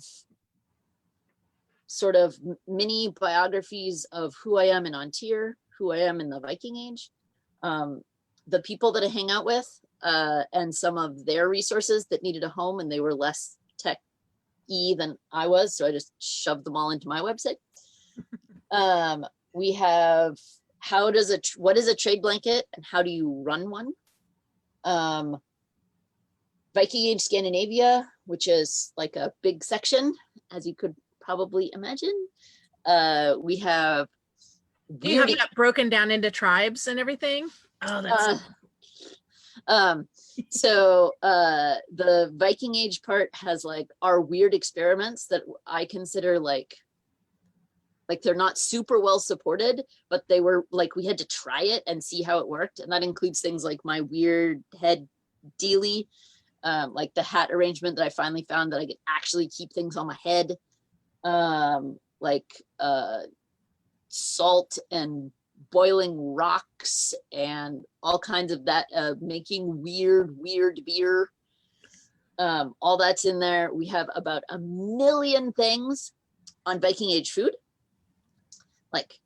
sort of mini biographies of who I am in Antir, who I am in the Viking Age, the people that I hang out with, and some of their resources that needed a home and they were less tech-y than I was. So I just shoved them all into my website. We have what is a trade blanket and how do you run one? Viking Age Scandinavia, which is like a big section, as you could probably imagine. We have Do you have that broken down into tribes and everything? Oh, that's so the Viking Age part has like our weird experiments that I consider like they're not super well supported, but they were like, we had to try it and see how it worked. And that includes things like my weird head dealy, like the hat arrangement that I finally found that I could actually keep things on my head, salt and boiling rocks and all kinds of that, making weird beer. All that's in there. We have about 1 million things on Viking Age food, like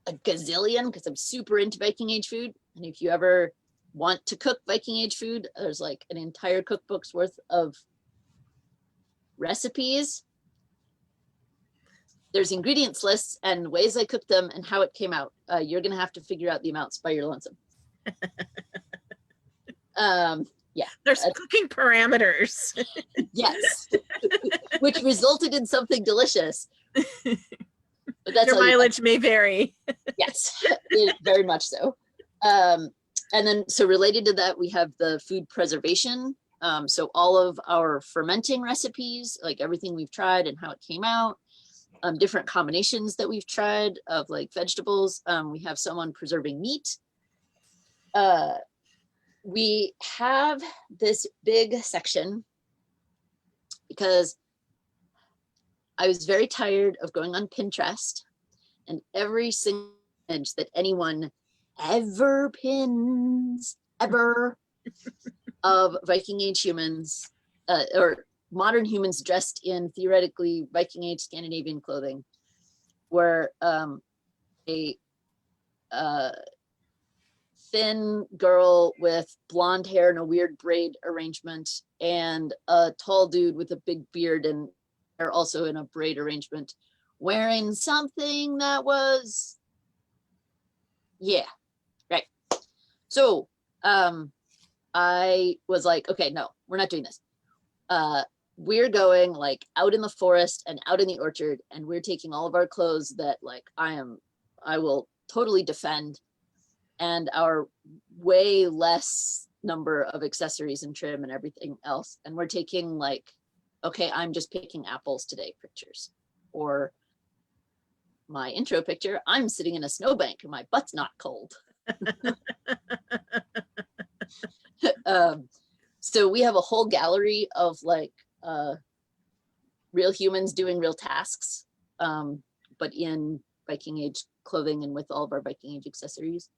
a gazillion, because I'm super into Viking Age food. And if you ever want to cook Viking Age food, there's like an entire cookbook's worth of recipes. There's ingredients lists and ways I cooked them and how it came out. You're gonna have to figure out the amounts by your lonesome. Yeah. There's cooking parameters. Yes. Which resulted in something delicious. But that's your mileage may vary. Yes, very much so. And then, so related to that, we have the food preservation. So all of our fermenting recipes, like everything we've tried and how it came out, different combinations that we've tried of like vegetables. We have someone preserving meat. We have this big section because I was very tired of going on Pinterest and every single image that anyone ever pins ever of Viking Age humans or modern humans dressed in theoretically Viking Age Scandinavian clothing were a thin girl with blonde hair and a weird braid arrangement and a tall dude with a big beard and are also in a braid arrangement wearing something that was, yeah, right. So I was like, okay, no, we're not doing this. We're going like out in the forest and out in the orchard, and we're taking all of our clothes that like I will totally defend, and our way less number of accessories and trim and everything else. And we're taking like, okay, I'm just picking apples today pictures. Or my intro picture, I'm sitting in a snowbank and my butt's not cold. So we have a whole gallery of like real humans doing real tasks, but in Viking Age clothing and with all of our Viking Age accessories.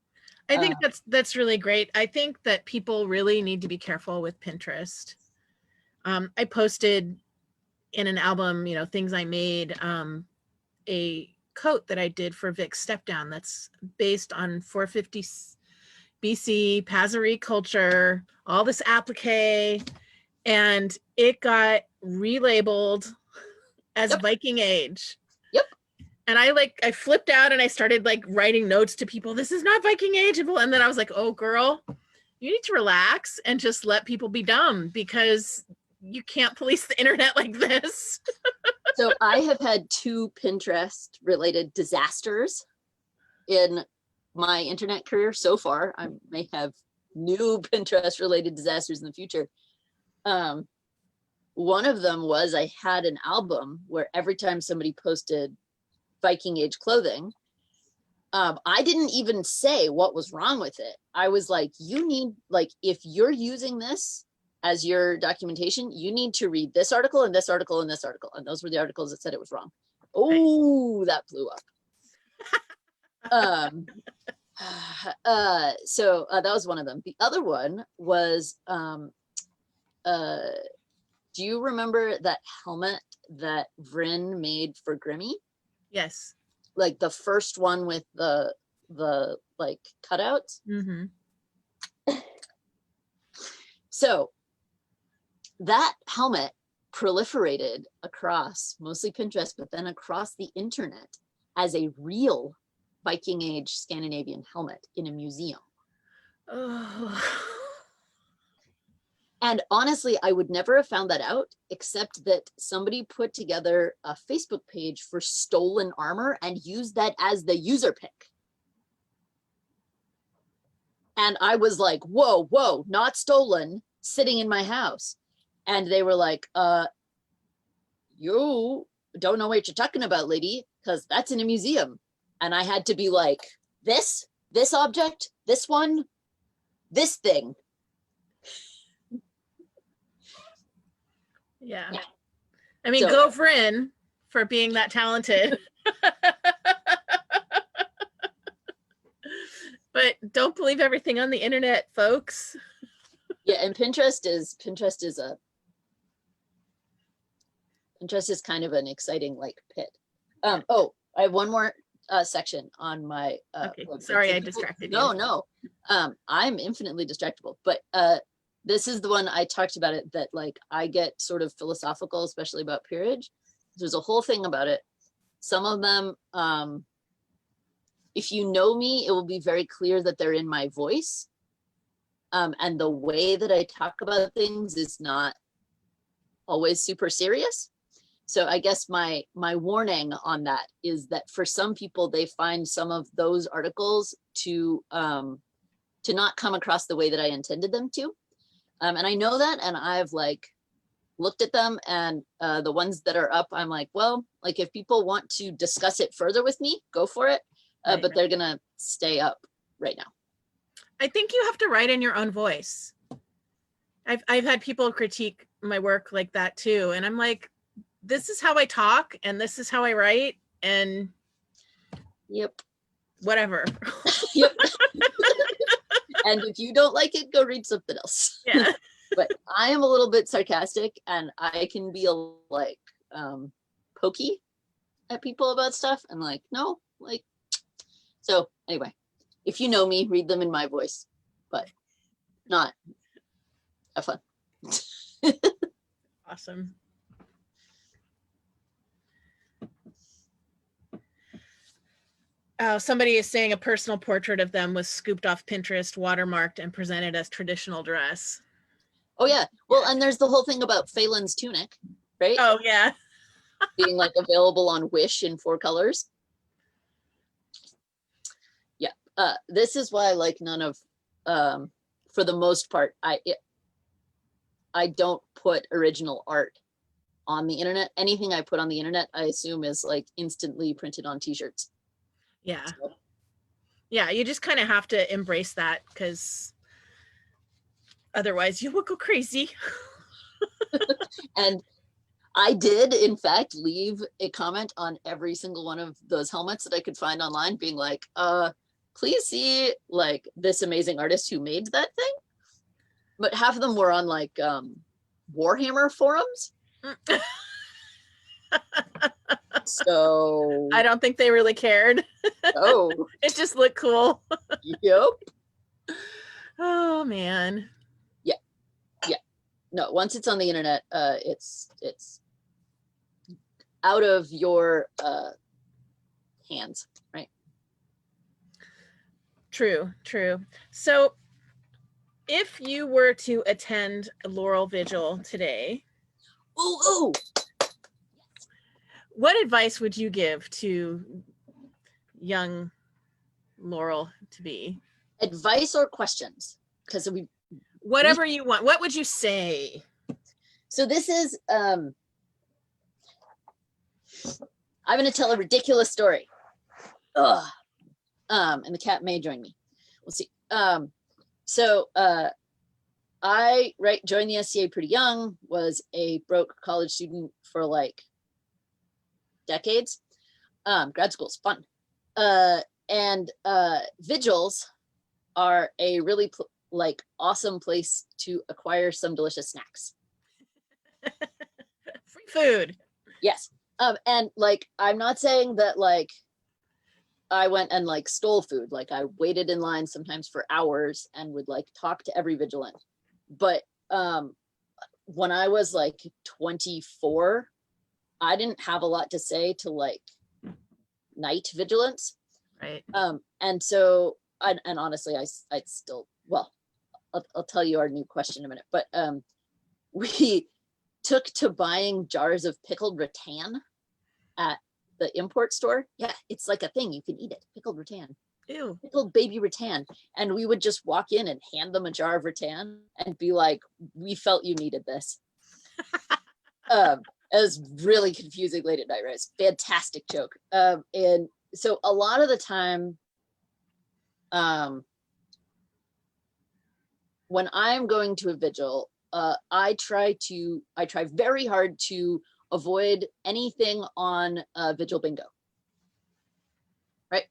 I think that's really great. I think that people really need to be careful with Pinterest. I posted in an album, things I made, a coat that I did for Vic's Step Down that's based on 450 BC Pazari culture, all this applique, and it got relabeled as Viking Age. Yep. And I flipped out and I started like writing notes to people. This is not Viking Age. And then I was like, oh girl, you need to relax and just let people be dumb because you can't police the internet like this. So I have had 2 Pinterest related disasters in my internet career so far. I may have new Pinterest related disasters in the future. One of them was I had an album where every time somebody posted Viking Age clothing, I didn't even say what was wrong with it. I was like, you need, like, if you're using this as your documentation, you need to read this article and this article and this article. And those were the articles that said it was wrong. Oh, that blew up. So that was one of them. The other one was, do you remember that helmet that Vryn made for Grimmy? Yes. Like the first one with the like cutouts. Mm-hmm. So that helmet proliferated across mostly Pinterest, but then across the internet as a real Viking age Scandinavian helmet in a museum. Oh. And honestly, I would never have found that out except that somebody put together a Facebook page for stolen armor and used that as the user pick. And I was like, whoa, whoa, not stolen, sitting in my house. And they were like, you don't know what you're talking about, lady, because that's in a museum. And I had to be like, this object, this one, this thing. Yeah. I mean, So- go Vryn for being that talented. But don't believe everything on the internet, folks. Yeah, and Pinterest is kind of an exciting like pit. Oh, I have one more section on my Okay, website. sorry, So I people- distracted No, you. no. I'm infinitely distractible, but this is the one I talked about it that like I get sort of philosophical, especially about peerage. There's a whole thing about it. Some of them, if you know me, it will be very clear that they're in my voice. And the way that I talk about things is not always super serious. So I guess my warning on that is that for some people, they find some of those articles to not come across the way that I intended them to. And I know that, and I've like looked at them, and the ones that are up, I'm like, well, like if people want to discuss it further with me, go for it. Right. But they're gonna stay up right now. I think you have to write in your own voice. I've had people critique my work like that too, and I'm like, this is how I talk, and this is how I write, and Yep. whatever. Yep. And if you don't like it, go read something else. Yeah. But I am a little bit sarcastic, and I can be a like pokey at people about stuff. And like, no, like, so anyway, if you know me, read them in my voice, but not have fun. Awesome. Somebody is saying a personal portrait of them was scooped off Pinterest, watermarked, and presented as traditional dress. Oh yeah. Well, and there's the whole thing about Phelan's tunic, right? Oh yeah. Being like available on Wish in 4 colors. Yeah. This is why like none of, for the most part, I don't put original art on the internet. Anything I put on the internet, I assume is like instantly printed on t-shirts. Yeah. So, Yeah, you just kind of have to embrace that, because otherwise you will go crazy. and I did, in fact, leave a comment on every single one of those helmets that I could find online being like, please see like this amazing artist who made that thing. But half of them were on like Warhammer forums. So I don't think they really cared. oh, It just looked cool. yep. Oh man. No, once it's on the internet, it's out of your hands, right? True. So if you were to attend a Laurel Vigil today, Ooh. what advice would you give to young Laurel to be? Advice or questions? Because Whatever you want. What would you say? so this is I'm going to tell a ridiculous story. Ugh. And the cat may join me. We'll see. So I joined the SCA pretty young, was a broke college student for like decades. Grad school's fun. And vigils are a really like awesome place to acquire some delicious snacks. Free food. Yes. And like, I'm not saying that like I went and like stole food. Like I waited in line sometimes for hours and would like talk to every vigilant. But when I was like 24, I didn't have a lot to say to like night vigilance. Right. And so, and honestly, I still, well, I'll tell you our new question in a minute, but we took to buying jars of pickled rattan at the import store. Yeah, it's like a thing. You can eat it. Pickled rattan. Ew. Pickled baby rattan. And we would just walk in and hand them a jar of rattan and be like, we felt you needed this. It was really confusing late at night, right? It's a fantastic joke. And so a lot of the time, when I'm going to a vigil, I try very hard to avoid anything on vigil bingo, right?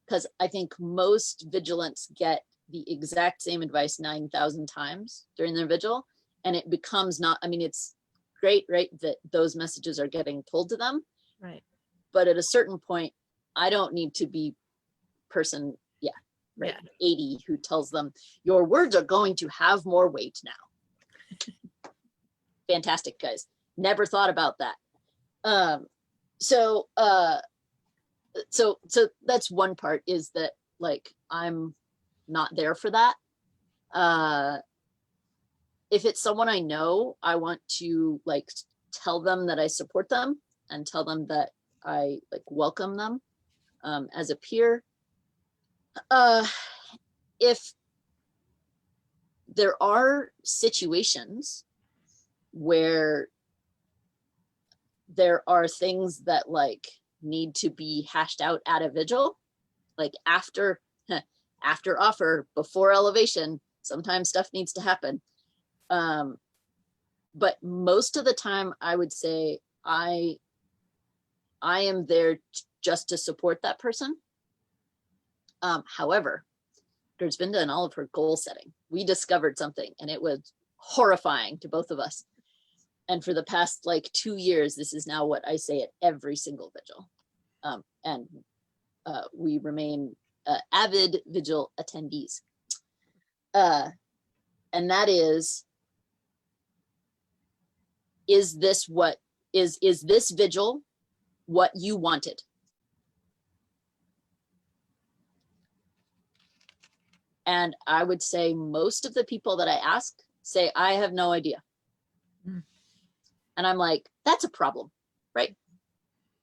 Because I think most vigilants get the exact same advice 9,000 times during their vigil, and it becomes not, I mean, it's great, right, that those messages are getting told to them, Right. but at a certain point, I don't need to be person, right, 80 who tells them your words are going to have more weight now. Fantastic, guys. Never thought about that. So that's one part, is that like I'm not there for that. If it's someone I know, I want to like tell them that I support them and tell them that I like welcome them as a peer. If there are situations where there are things that like need to be hashed out at a vigil, like after offer, before elevation, sometimes stuff needs to happen. But most of the time I would say I am there just to support that person. However, Gersvinda and all of her goal setting, we discovered something and it was horrifying to both of us. And for the past like 2 years, this is now what I say at every single vigil. And we remain avid vigil attendees. And that is this what is this vigil what you wanted? And I would say most of the people that I ask say, I have no idea. Mm. And I'm like, that's a problem, right?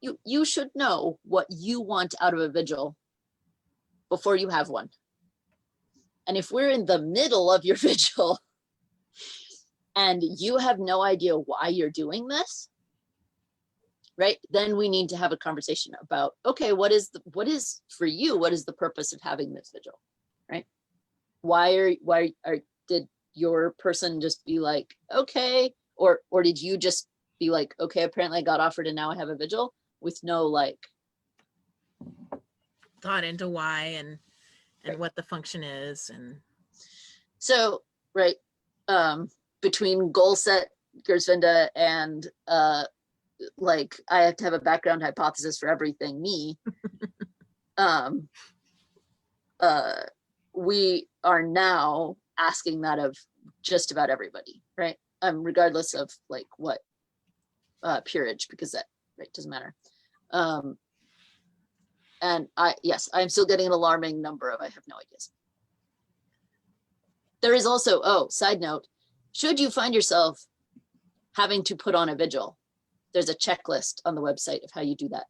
You should know what you want out of a vigil before you have one. And if we're in the middle of your vigil and you have no idea why you're doing this, right, then we need to have a conversation about, okay, what is for you, what is the purpose of having this vigil, right? Why did your person just be like, okay, or did you just be like, okay, apparently I got offered and now I have a vigil, with no like thought into why and right. What the function is. And so, right, between goal set, Gersvinda, and like I have to have a background hypothesis for everything, me, we are now asking that of just about everybody, right? Regardless of like what peerage, because that right doesn't matter. And I'm still getting an alarming number of I have no ideas. There is also, side note, should you find yourself having to put on a vigil, there's a checklist on the website of how you do that.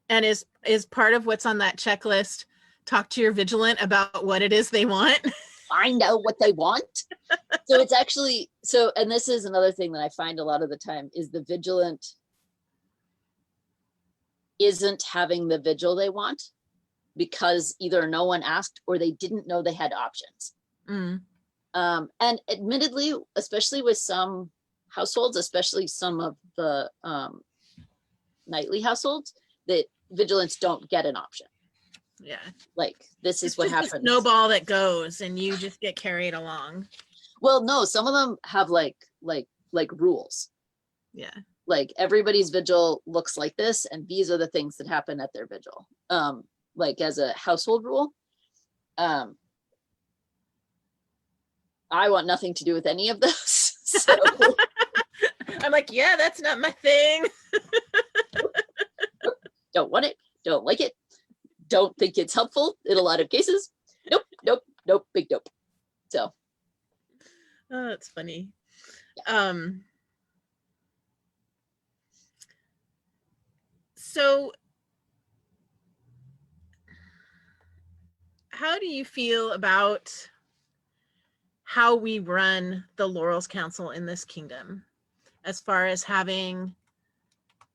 And is part of what's on that checklist, talk to your vigilant about what it is they want? Find out what they want. So it's actually, and this is another thing that I find a lot of the time, is the vigilant isn't having the vigil they want because either no one asked or they didn't know they had options. Mm. And admittedly, especially with some households, especially some of the nightly households, that vigilants don't get an option. Yeah. Like this is what happens. A snowball that goes and you just get carried along. Well, no, some of them have like rules. Yeah. Like everybody's vigil looks like this, and these are the things that happen at their vigil. Like as a household rule. I want nothing to do with any of those. So I'm like, yeah, that's not my thing. Don't want it. don't like it, don't think it's helpful in a lot of cases. Nope, nope, nope, big nope. So. Oh, that's funny. Yeah. So how do you feel about how we run the Laurels Council in this kingdom, as far as having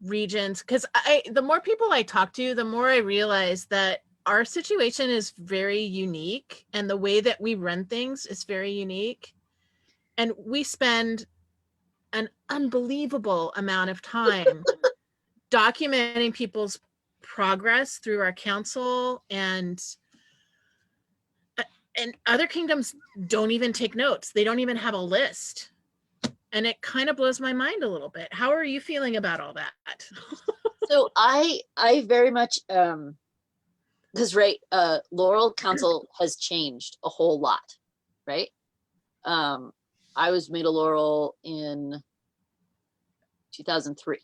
regions? Because the more people I talk to, the more I realize that our situation is very unique, and the way that we run things is very unique. And we spend an unbelievable amount of time documenting people's progress through our council, and other kingdoms don't even take notes. They don't even have a list. And it kind of blows my mind a little bit. How are you feeling about all that? So I very much because Laurel Council has changed a whole lot, right? I was made a Laurel in 2003.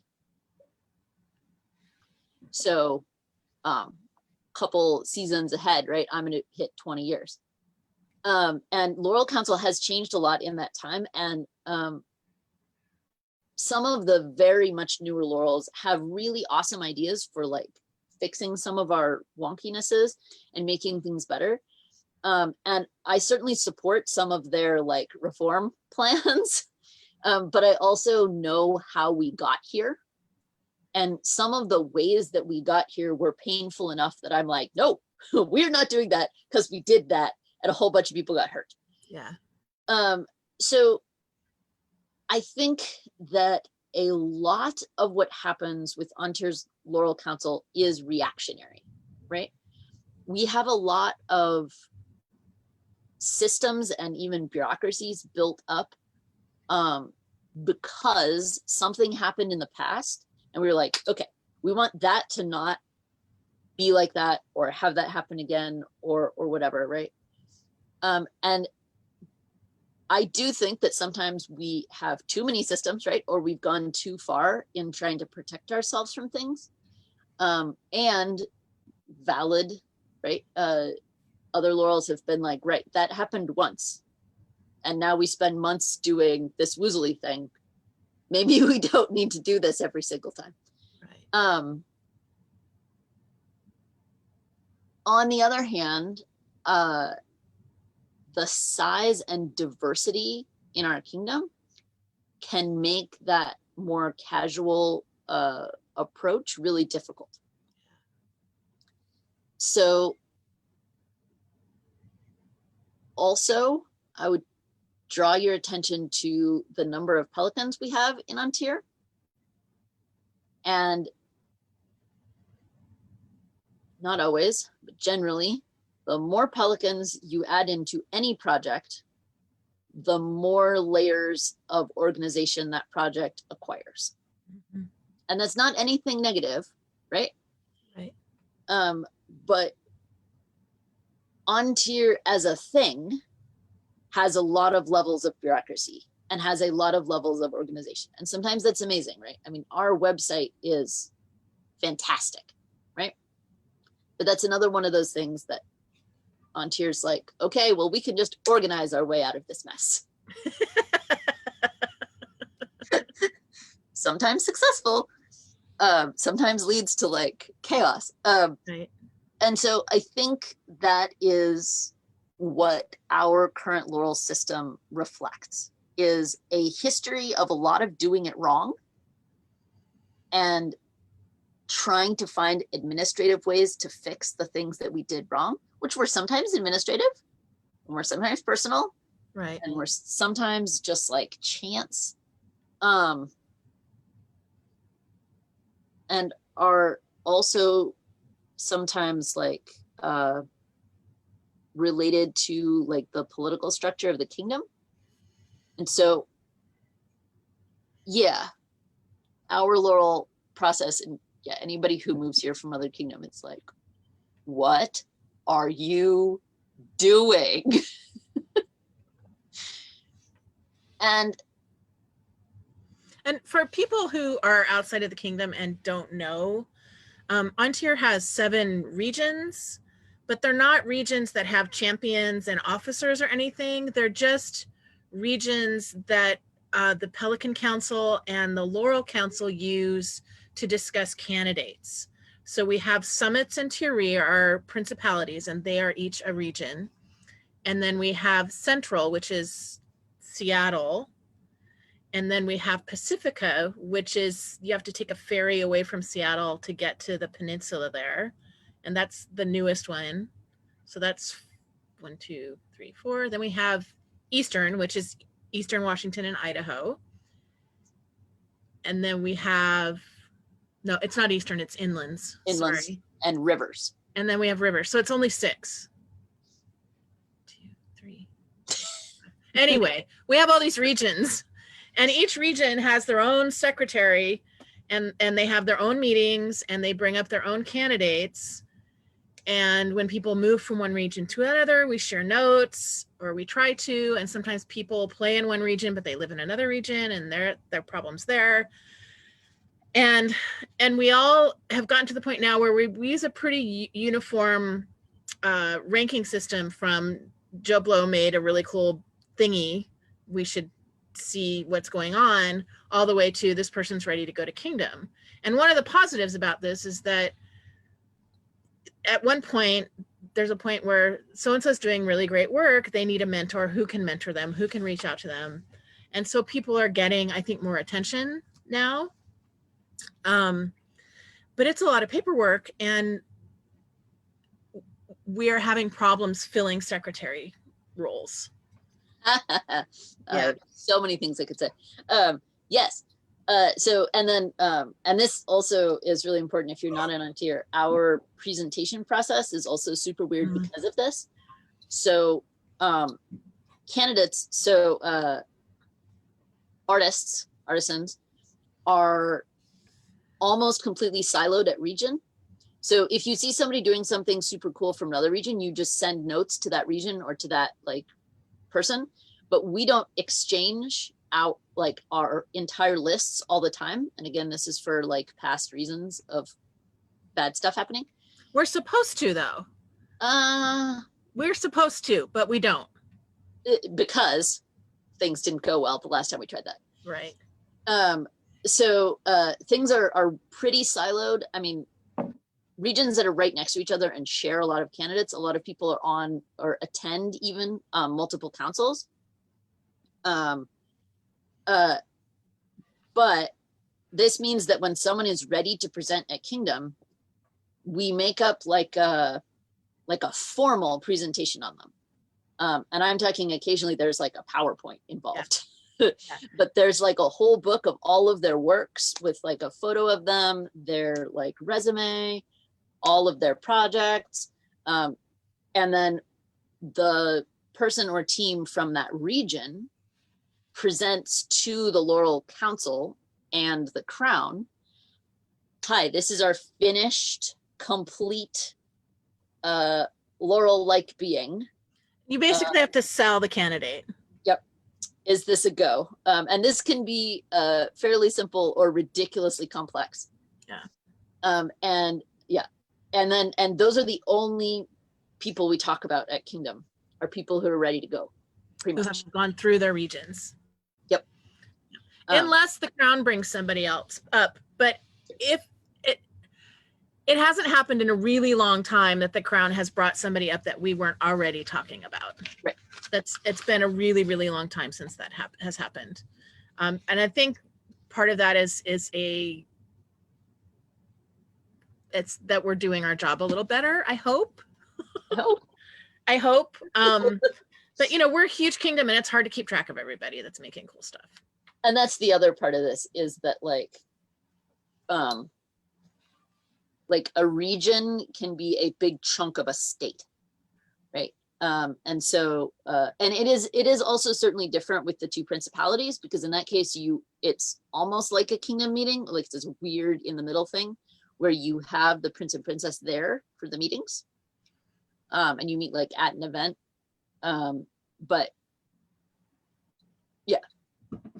So couple seasons ahead, right? I'm gonna hit 20 years. And Laurel Council has changed a lot in that time. And some of the very much newer Laurels have really awesome ideas for like fixing some of our wonkinesses and making things better. And I certainly support some of their like reform plans, but I also know how we got here. And some of the ways that we got here were painful enough that I'm like, no, we're not doing that because we did that and a whole bunch of people got hurt. Yeah. So I think that a lot of what happens with Antier's Laurel Council is reactionary, right? We have a lot of systems and even bureaucracies built up because something happened in the past and we were like, okay, we want that to not be like that or have that happen again or whatever, right? And I do think that sometimes we have too many systems, right? Or we've gone too far in trying to protect ourselves from things. And valid, right? Other Laurels have been like, right, that happened once. And now we spend months doing this woozly thing. Maybe we don't need to do this every single time. Right. On the other hand, the size and diversity in our kingdom can make that more casual approach really difficult. So also, I would draw your attention to the number of pelicans we have in Antir. And not always, but generally, the more pelicans you add into any project, the more layers of organization that project acquires. Mm-hmm. And that's not anything negative, right? Right. But Antir as a thing has a lot of levels of bureaucracy and has a lot of levels of organization. And sometimes that's amazing, right? I mean, our website is fantastic, right? But that's another one of those things that Antir's like, okay, well, we can just organize our way out of this mess. Sometimes successful, sometimes leads to like chaos. Right. And so I think that is what our current Laurel system reflects, is a history of a lot of doing it wrong and trying to find administrative ways to fix the things that we did wrong, which were sometimes administrative and were sometimes personal, right, and were sometimes just like chance, and are also sometimes like related to like the political structure of the kingdom. And so yeah, our Laurel process, and yeah, anybody who moves here from other kingdom, it's like, what are you doing? and for people who are outside of the kingdom and don't know, Ontier has 7 regions, but they're not regions that have champions and officers or anything. They're just regions that the Pelican Council and the Laurel Council use to discuss candidates. So we have Summits and Thierry are principalities, and they are each a region. And then we have Central, which is Seattle. And then we have Pacifica, which is, you have to take a ferry away from Seattle to get to the peninsula there. And that's the newest one. So that's 1, 2, 3, 4. Then we have Eastern, which is Eastern Washington and Idaho. And then we have, no, it's not Eastern, it's Inlands. Inlands. Sorry. And rivers. And then we have Rivers. So it's only 6. 2, 3. Anyway, we have all these regions. And each region has their own secretary, and they have their own meetings, and they bring up their own candidates. And when people move from one region to another, we share notes, or we try to. And sometimes people play in one region, but they live in another region, and there are problems there. And we all have gotten to the point now where we use a pretty uniform ranking system. From Joe Blow made a really cool thingy. We should see what's going on, all the way to this person's ready to go to kingdom. And one of the positives about this is that at one point, there's a point where so-and-so's doing really great work. They need a mentor. Who can mentor them? Who can reach out to them? And so people are getting, I think, more attention now. But it's a lot of paperwork, and we are having problems filling secretary roles. So many things I could say. Yes. So, and then, and this also is really important if you're not in Ontier. Our presentation process is also super weird because of this. So, candidates, so artisans are almost completely siloed at region. So if you see somebody doing something super cool from another region, you just send notes to that region or to that like person, but we don't exchange out like our entire lists all the time. And again, this is for like past reasons of bad stuff happening. We're supposed to, though. We're supposed to, but we don't. Because things didn't go well the last time we tried that. Right. So things are pretty siloed. I mean, regions that are right next to each other and share a lot of candidates, a lot of people are on or attend even multiple councils. But this means that when someone is ready to present at Kingdom, we make up like a formal presentation on them. And I'm talking occasionally there's like a PowerPoint involved. Yeah. But there's like a whole book of all of their works with like a photo of them, their like resume, all of their projects. And then the person or team from that region presents to the Laurel Council and the Crown. Hi, this is our finished, complete Laurel-like being. You basically have to sell the candidate. Yep. Is this a go? And this can be fairly simple or ridiculously complex. Yeah. And yeah. And those are the only people we talk about at Kingdom are people who are ready to go. Pretty much. Who have gone through their regions. Yep. Unless the Crown brings somebody else up. But if it hasn't happened in a really long time that the Crown has brought somebody up that we weren't already talking about. Right. It's been a really, really long time since that has happened. And I think part of that is it's that we're doing our job a little better. I hope. I hope. But you know, we're a huge kingdom and it's hard to keep track of everybody that's making cool stuff. And that's the other part of this is that like a region can be a big chunk of a state, right? And so, and it is also certainly different with the two principalities, because in that case, it's almost like a kingdom meeting, like this weird in the middle thing where you have the prince and princess there for the meetings. And you meet like at an event. But yeah,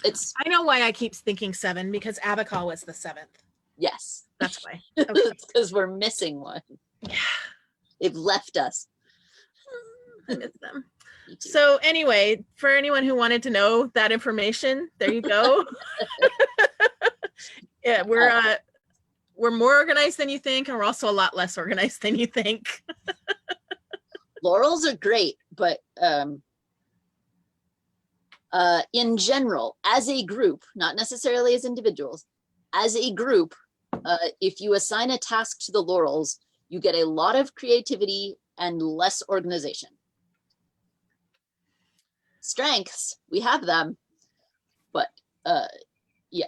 I know why I keep thinking 7, because Abacal was the 7th. Yes. That's why. Okay. It's because we're missing one. Yeah. They've left us. I miss them. Me too. So anyway, for anyone who wanted to know that information, there you go. Yeah, we're more organized than you think, and we're also a lot less organized than you think. Laurels are great, but in general, as a group, not necessarily as individuals, as a group, if you assign a task to the Laurels, you get a lot of creativity and less organization. Strengths, we have them, but yeah.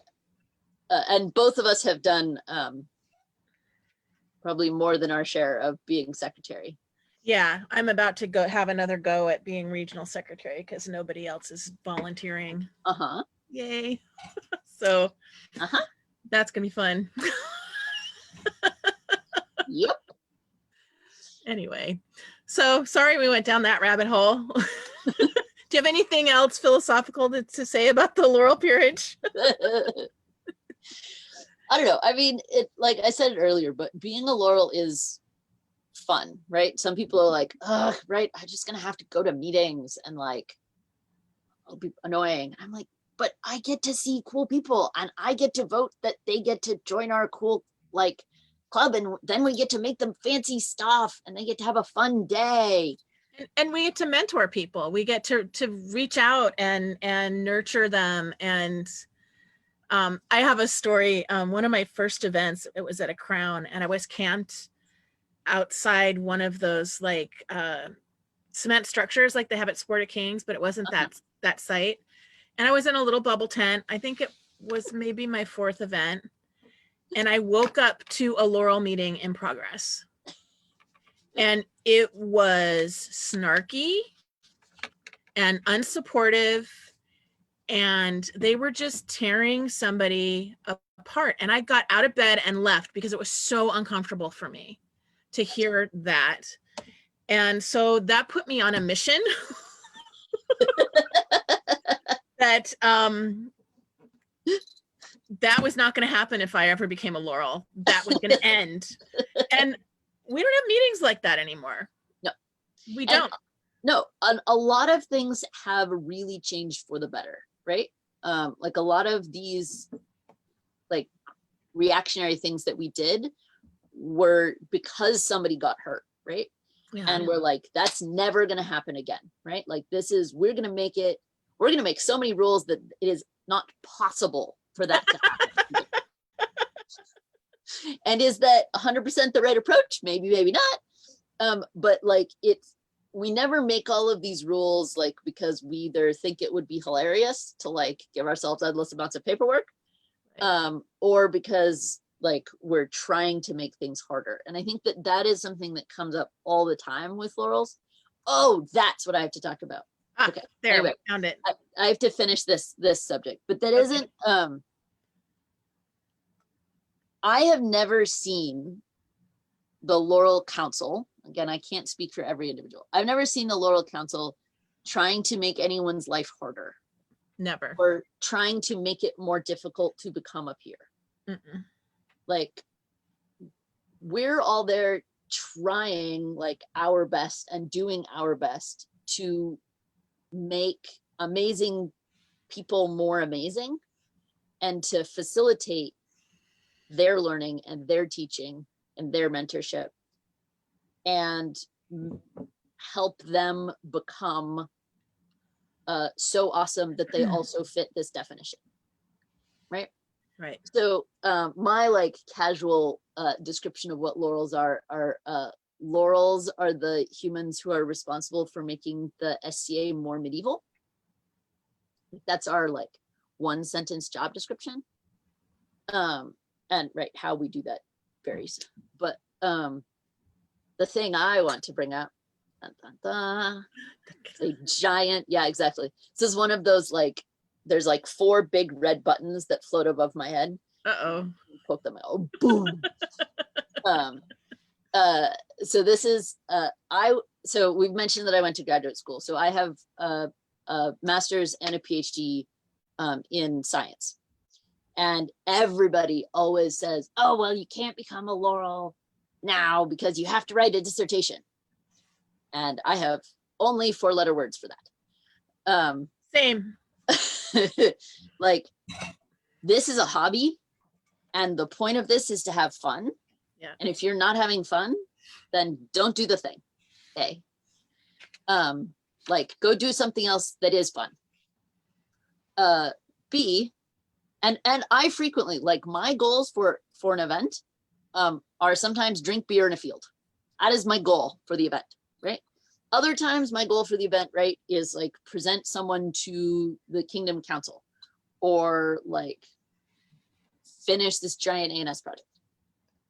And both of us have done probably more than our share of being secretary. Yeah, I'm about to go have another go at being regional secretary because nobody else is volunteering. Uh-huh. Yay. So that's gonna be fun. Yep. Anyway, so sorry we went down that rabbit hole. Do you have anything else philosophical to say about the Laurel peerage? I don't know. I mean, it, like I said it earlier, but being a Laurel is fun, right? Some people are like, ugh, right, I'm just gonna have to go to meetings and like it'll be annoying. I'm like, but I get to see cool people and I get to vote that they get to join our cool like club, and then we get to make them fancy stuff and they get to have a fun day. And we get to mentor people. We get to reach out and nurture them. And I have a story. One of my first events, it was at a Crown, and I was camped outside one of those like cement structures like they have at Sport of Kings, but it wasn't that site. And I was in a little bubble tent. I think it was maybe my 4th event. And I woke up to a Laurel meeting in progress. And it was snarky and unsupportive. And they were just tearing somebody apart. And I got out of bed and left because it was so uncomfortable for me to hear that. And so that put me on a mission that that was not going to happen if I ever became a Laurel. That was going to end. And we don't have meetings like that anymore. No, we don't. No, a lot of things have really changed for the better, right? Like a lot of these like reactionary things that we did were because somebody got hurt, right? Yeah. And we're like, that's never going to happen again, right? Like this is, we're going to make so many rules that it is not possible for that to happen. And is that 100% the right approach? Maybe, maybe not. But like we never make all of these rules like because we either think it would be hilarious to like give ourselves endless amounts of paperwork, right. Or because like we're trying to make things harder. And I think that that is something that comes up all the time with Laurels. Oh, that's what I have to talk about. Okay, there, anyway, we found it. I have to finish this subject, but that isn't. I have never seen the Laurel Council. Again, I can't speak for every individual. I've never seen the Laurel Council trying to make anyone's life harder. Never. Or trying to make it more difficult to become a peer. Mm-mm. Like, we're all there trying like our best and doing our best to make amazing people more amazing and to facilitate their learning and their teaching and their mentorship and help them become so awesome that they also fit this definition, right? Right. So my like casual description of what Laurels are Laurels are the humans who are responsible for making the SCA more medieval. That's our like 1-sentence job description. And right, how we do that varies. But the thing I want to bring up, a giant, yeah, exactly. This is one of those like, there's like 4 big red buttons that float above my head. Uh-oh. Poke them out. Oh, boom. So this is so we've mentioned that I went to graduate school. So I have a master's and a PhD in science. And everybody always says, oh, well, you can't become a Laurel now because you have to write a dissertation. And I have only 4-letter words for that. Same. Like, this is a hobby. And the point of this is to have fun. Yeah. And if you're not having fun, then don't do the thing. A. Like, go do something else that is fun. B, and I frequently, like, my goals for an event are sometimes drink beer in a field. That is my goal for the event, right? Other times my goal for the event, right, is like present someone to the Kingdom Council, or like finish this giant ANS project.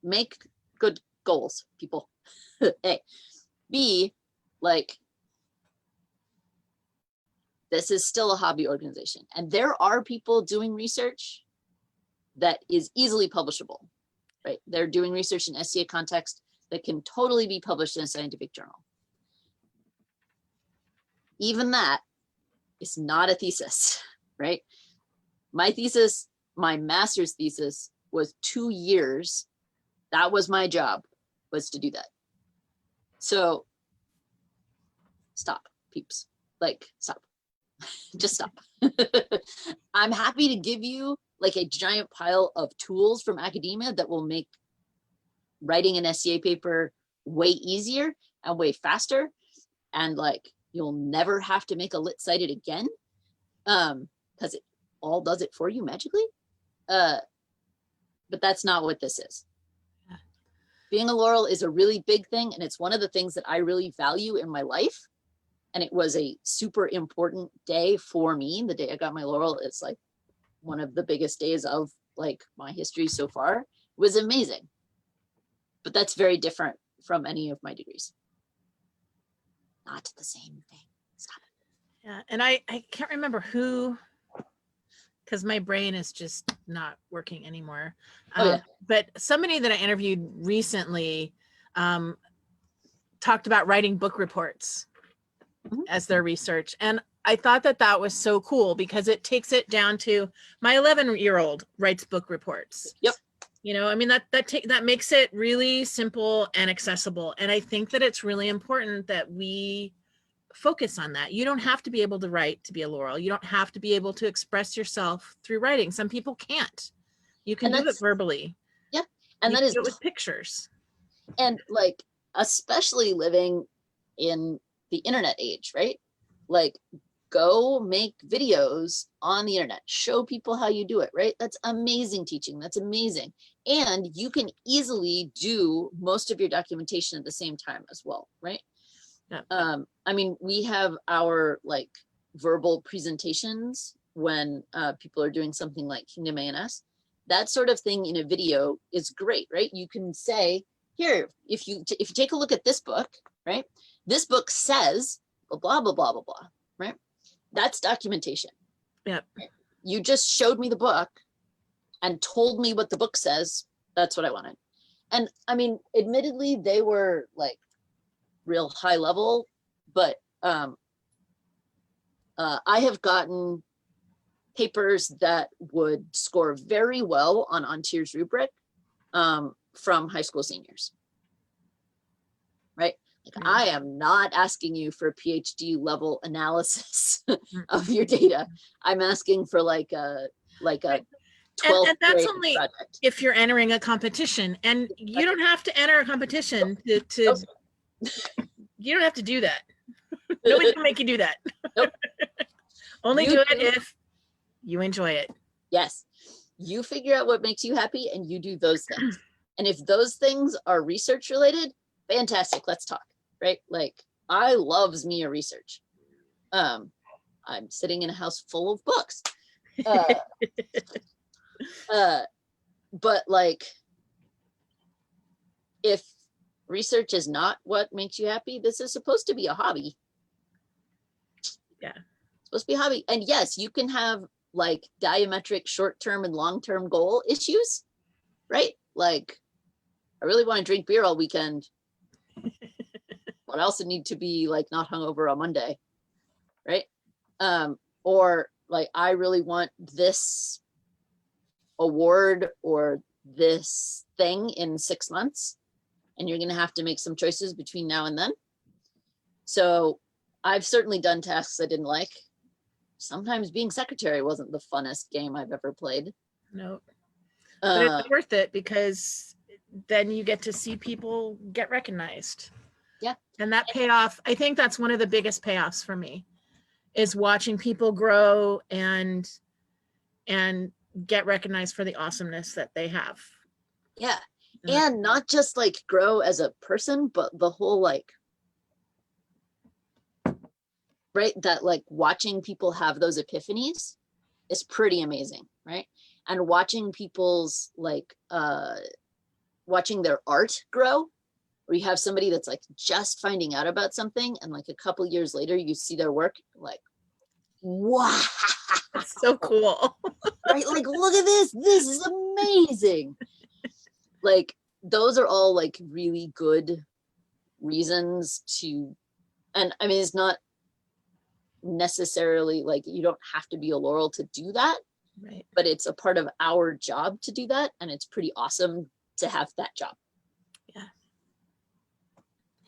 Make good goals, people. A. B, like, this is still a hobby organization, and there are people doing research that is easily publishable, right? They're doing research in SCA context that can totally be published in a scientific journal. Even that is not a thesis, right? My thesis, my master's thesis, was 2 years. That was my job, was to do that. So stop, peeps. Like, stop. Just stop. I'm happy to give you like a giant pile of tools from academia that will make writing an SCA paper way easier and way faster. And like, you'll never have to make a lit cited again, because it all does it for you magically. But that's not what this is. Being a Laurel is a really big thing, and it's one of the things that I really value in my life. And it was a super important day for me. The day I got my Laurel, it's like one of the biggest days of like my history so far. It was amazing. But that's very different from any of my degrees. Not the same thing. Stop it. Yeah, and I can't remember who, because my brain is just not working anymore. But somebody that I interviewed recently talked about writing book reports as their research. And I thought that that was so cool because it takes it down to my 11-year-old writes book reports. Yep. You know, I mean, that makes it really simple and accessible. And I think that it's really important that we focus on that. You don't have to be able to write to be a Laurel. You don't have to be able to express yourself through writing. Some people can't. You can do it verbally. Yeah. And you that is do it with pictures. And like, especially living in the internet age, right? Like, go make videos on the internet, show people how you do it, right? That's amazing teaching. That's amazing. And you can easily do most of your documentation at the same time as well, right? Yeah. I mean, we have our like verbal presentations when people are doing something like Kingdom ANS. That sort of thing in a video is great, right? You can say, here, if you take a look at this book, right? This book says blah, blah, blah, blah, blah, blah, right? That's documentation. Yeah. You just showed me the book and told me what the book says. That's what I wanted. And I mean, admittedly, they were like real high level, but I have gotten papers that would score very well on Ontier's rubric from high school seniors, right? Like, I am not asking you for PhD level analysis of your data. I'm asking for like a 12th and that's grade only project. If you're entering a competition, and you don't have to enter a competition to you don't have to do that. Nobody can make you do that. Nope. Only do it if you enjoy it. Yes. You figure out what makes you happy and you do those things. And if those things are research related, fantastic. Let's talk, right? Like, I loves me a research. I'm sitting in a house full of books. But like, if research is not what makes you happy, this is supposed to be a hobby. Yeah. It's supposed to be a hobby. And yes, you can have like diametric short-term and long-term goal issues, right? Like, I really want to drink beer all weekend. But I also need to be like not hungover on Monday, right? Or like, I really want this award or this thing in 6 months, and you're going to have to make some choices between now and then. So I've certainly done tasks I didn't like. Sometimes being secretary wasn't the funnest game I've ever played. No, but it's worth it because then you get to see people get recognized. Yeah. And that payoff, I think that's one of the biggest payoffs for me, is watching people grow and get recognized for the awesomeness that they have. Yeah. And not just like grow as a person, but the whole like, right, that like watching people have those epiphanies is pretty amazing, right? And watching people's like watching their art grow, where you have somebody that's like just finding out about something, and like a couple years later you see their work, like, wow, it's so cool. right? Like, look at this is amazing. Like, those are all like really good reasons to, and I mean, it's not necessarily like you don't have to be a Laurel to do that, right? But it's a part of our job to do that, and it's pretty awesome to have that job.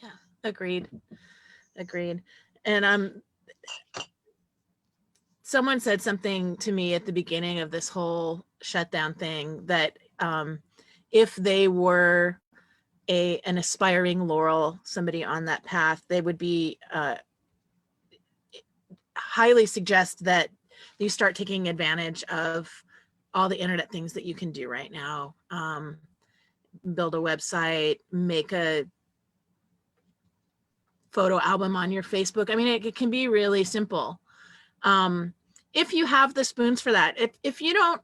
Yeah, agreed. And someone said something to me at the beginning of this whole shutdown thing that if they were an aspiring Laurel, somebody on that path, they would be highly suggest that you start taking advantage of all the internet things that you can do right now. Build a website, make a photo album on your Facebook. I mean, it can be really simple. If you have the spoons for that. If you don't,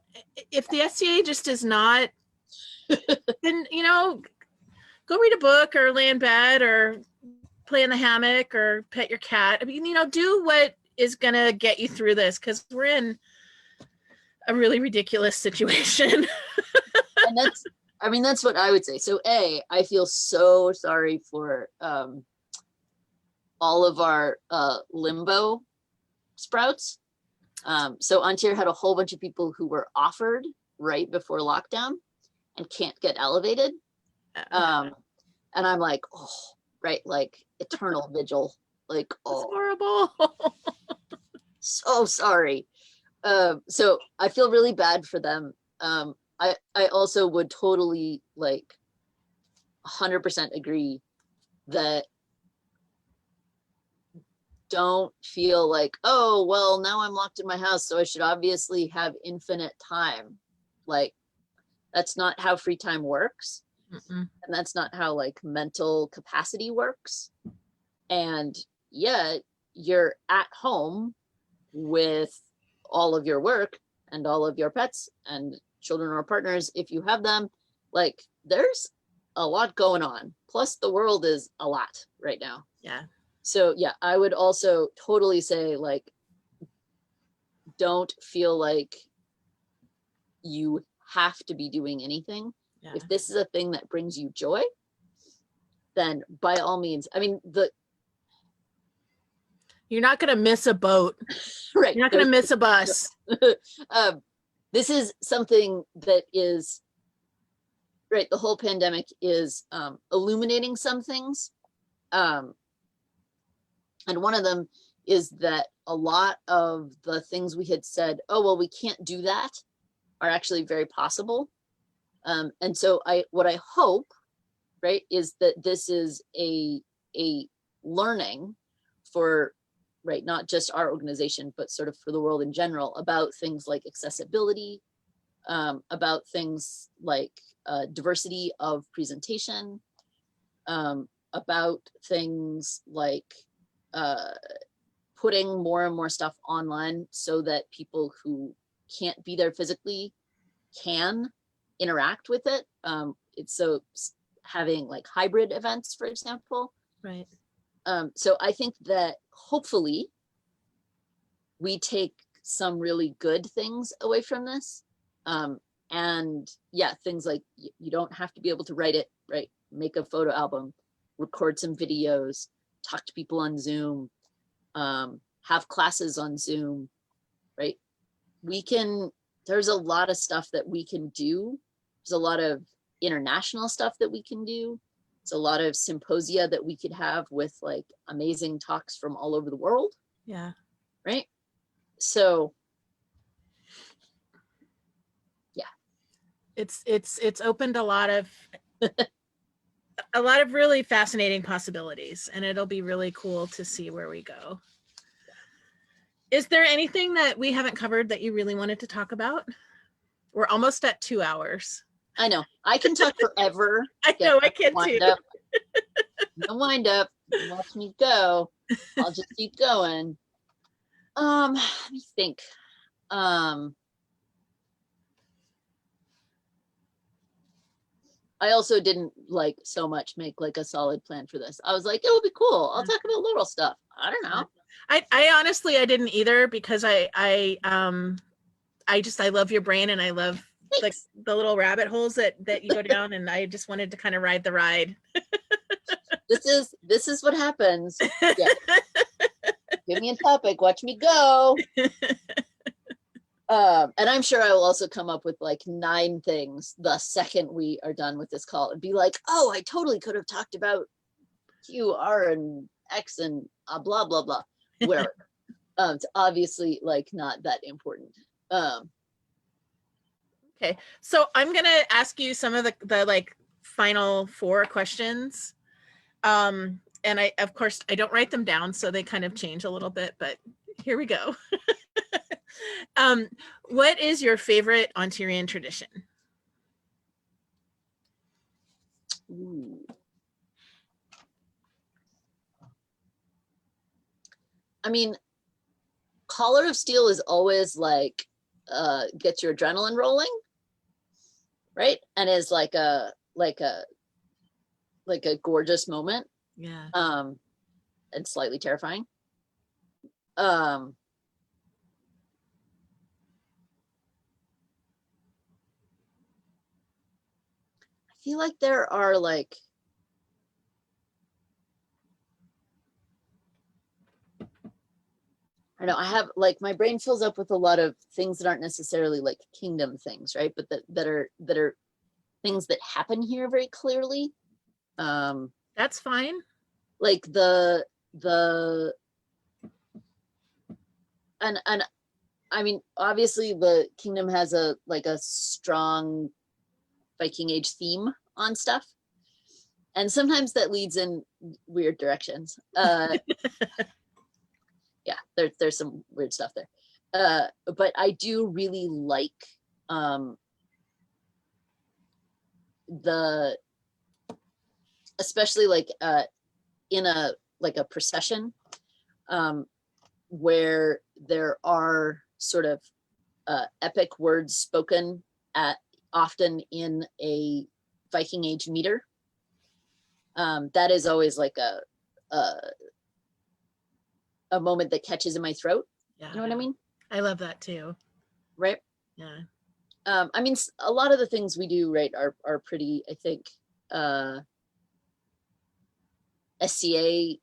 if the SCA just is not, then, you know, go read a book or lay in bed or play in the hammock or pet your cat. I mean, you know, do what is going to get you through this, because we're in a really ridiculous situation. And that's, I mean, that's what I would say. So I feel so sorry for all of our limbo sprouts. So Ontario had a whole bunch of people who were offered right before lockdown and can't get elevated. And I'm like, oh, right, like eternal vigil. Like, oh, it's horrible. so sorry. So I feel really bad for them. I also would totally like 100% agree that don't feel like, oh, well, now I'm locked in my house, so I should obviously have infinite time. Like, that's not how free time works. And that's not how like mental capacity works. And yet you're at home with all of your work and all of your pets and children or partners, if you have them. Like, there's a lot going on. Plus the world is a lot right now. Yeah. So yeah, I would also totally say, like, don't feel like you have to be doing anything. Yeah. If this is a thing that brings you joy, then by all means. I mean, you're not going to miss a boat. Right. You're not going to miss a bus. This is something that is, right, the whole pandemic is illuminating some things. And one of them is that a lot of the things we had said, oh, well, we can't do that, are actually very possible. And so what I hope, right, is that this is a learning for, right, not just our organization, but sort of for the world in general, about things like accessibility, about things like diversity of presentation, about things like putting more and more stuff online so that people who can't be there physically can interact with it. It's so having like hybrid events, for example. Right. So I think that hopefully we take some really good things away from this. And yeah, things like you don't have to be able to write it, right? Make a photo album, record some videos, talk to people on Zoom, have classes on Zoom, right? We can there's a lot of stuff that we can do. There's a lot of international stuff that we can do. It's a lot of symposia that we could have with like amazing talks from all over the world. Yeah. Right. So yeah. It's opened a lot of really fascinating possibilities, and it'll be really cool to see where we go. Is there anything that we haven't covered that you really wanted to talk about? We're almost at 2 hours. I know. I can talk forever. I know, I can too. No wind up. Watch me go. I'll just keep going. Let me think. I also didn't like so much make like a solid plan for this. I was like, it'll be cool. I'll talk about Laurel stuff. I don't know. I honestly, I didn't either, because I love your brain, and I love like the little rabbit holes that you go down, and I just wanted to kind of ride the ride. This is what happens. Yeah. Give me a topic, watch me go. And I'm sure I will also come up with like 9 things the second we are done with this call and be like, oh, I totally could have talked about Q, R, and X and blah, blah, blah, whatever. It's obviously like not that important. Okay, so I'm going to ask you some of the like final 4 questions. And I, of course, I don't write them down, so they kind of change a little bit, but here we go. What is your favorite Ontarian tradition? Ooh. I mean, Collar of Steel is always like, gets your adrenaline rolling, right? And is like a gorgeous moment. Yeah. And slightly terrifying. I feel like there are like, I know I have like, my brain fills up with a lot of things that aren't necessarily like kingdom things, right? But that are things that happen here very clearly. That's fine. Like the and I mean, obviously the kingdom has a strong Viking Age theme on stuff, and sometimes that leads in weird directions. Yeah, there's some weird stuff there, but I do really like the, especially like in a procession, where there are sort of epic words spoken at often in a Viking Age meter. That is always like a moment that catches in my throat. Yeah. You know what I mean? I love that too. Right? Yeah. I mean, a lot of the things we do, right, are pretty, I think, SCA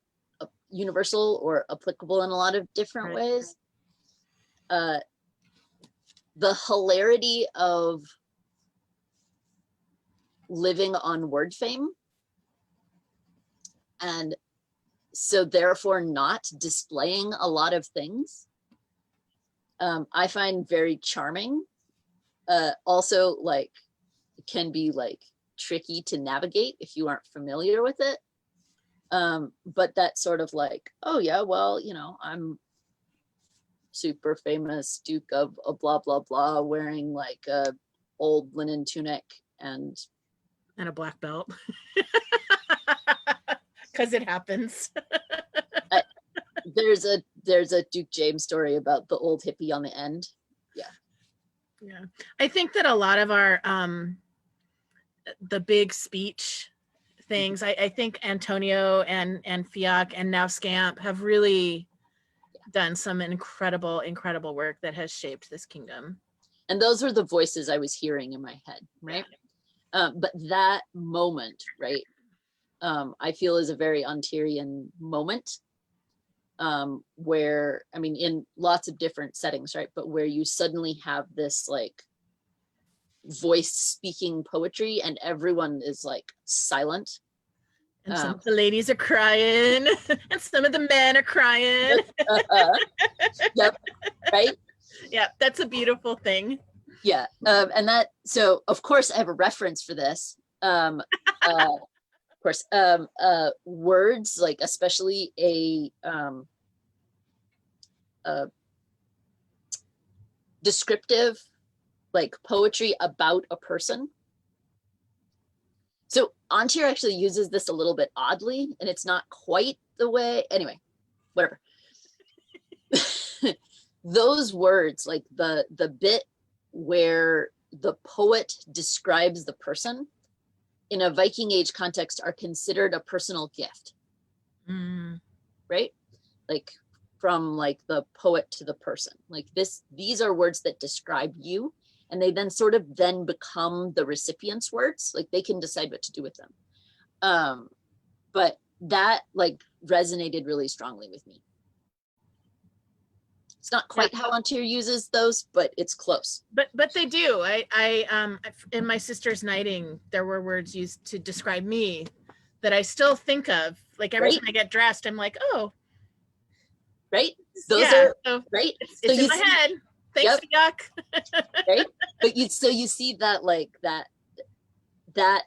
universal or applicable in a lot of different ways. The hilarity of living on word fame, and so therefore not displaying a lot of things, I find very charming. Also, like, can be like tricky to navigate if you aren't familiar with it. But that sort of like, oh yeah, well, you know, I'm super famous Duke of a blah blah blah, wearing like a old linen tunic and a black belt, because it happens. There's a Duke James story about the old hippie on the end. Yeah, I think that a lot of our the big speech things, I think Antonio and Fiac and now Scamp have really done some incredible work that has shaped this kingdom. And those are the voices I was hearing in my head, right? But that moment, right, I feel is a very Ontarian moment. where, I mean, in lots of different settings, right? But where you suddenly have this like voice speaking poetry and everyone is like silent. And some of the ladies are crying and some of the men are crying. Yep. Right. Yeah, that's a beautiful thing. Yeah. And that, so of course I have a reference for this. Of course, words, like especially a descriptive, like poetry about a person. So Antir actually uses this a little bit oddly, and it's not quite the way, anyway, whatever. Those words, like the bit where the poet describes the person in a Viking Age context are considered a personal gift. Right? Like from like the poet to the person. Like these are words that describe you, and they then sort of then become the recipient's words. Like they can decide what to do with them. But that like resonated really strongly with me. It's not quite how Antir uses those, but it's close. But they do. I in my sister's knighting, there were words used to describe me that I still think of. Like every time I get dressed, I'm like, oh, right. Those are so, right. It's in my head. Thanks, Yuck. Right. But you see that like that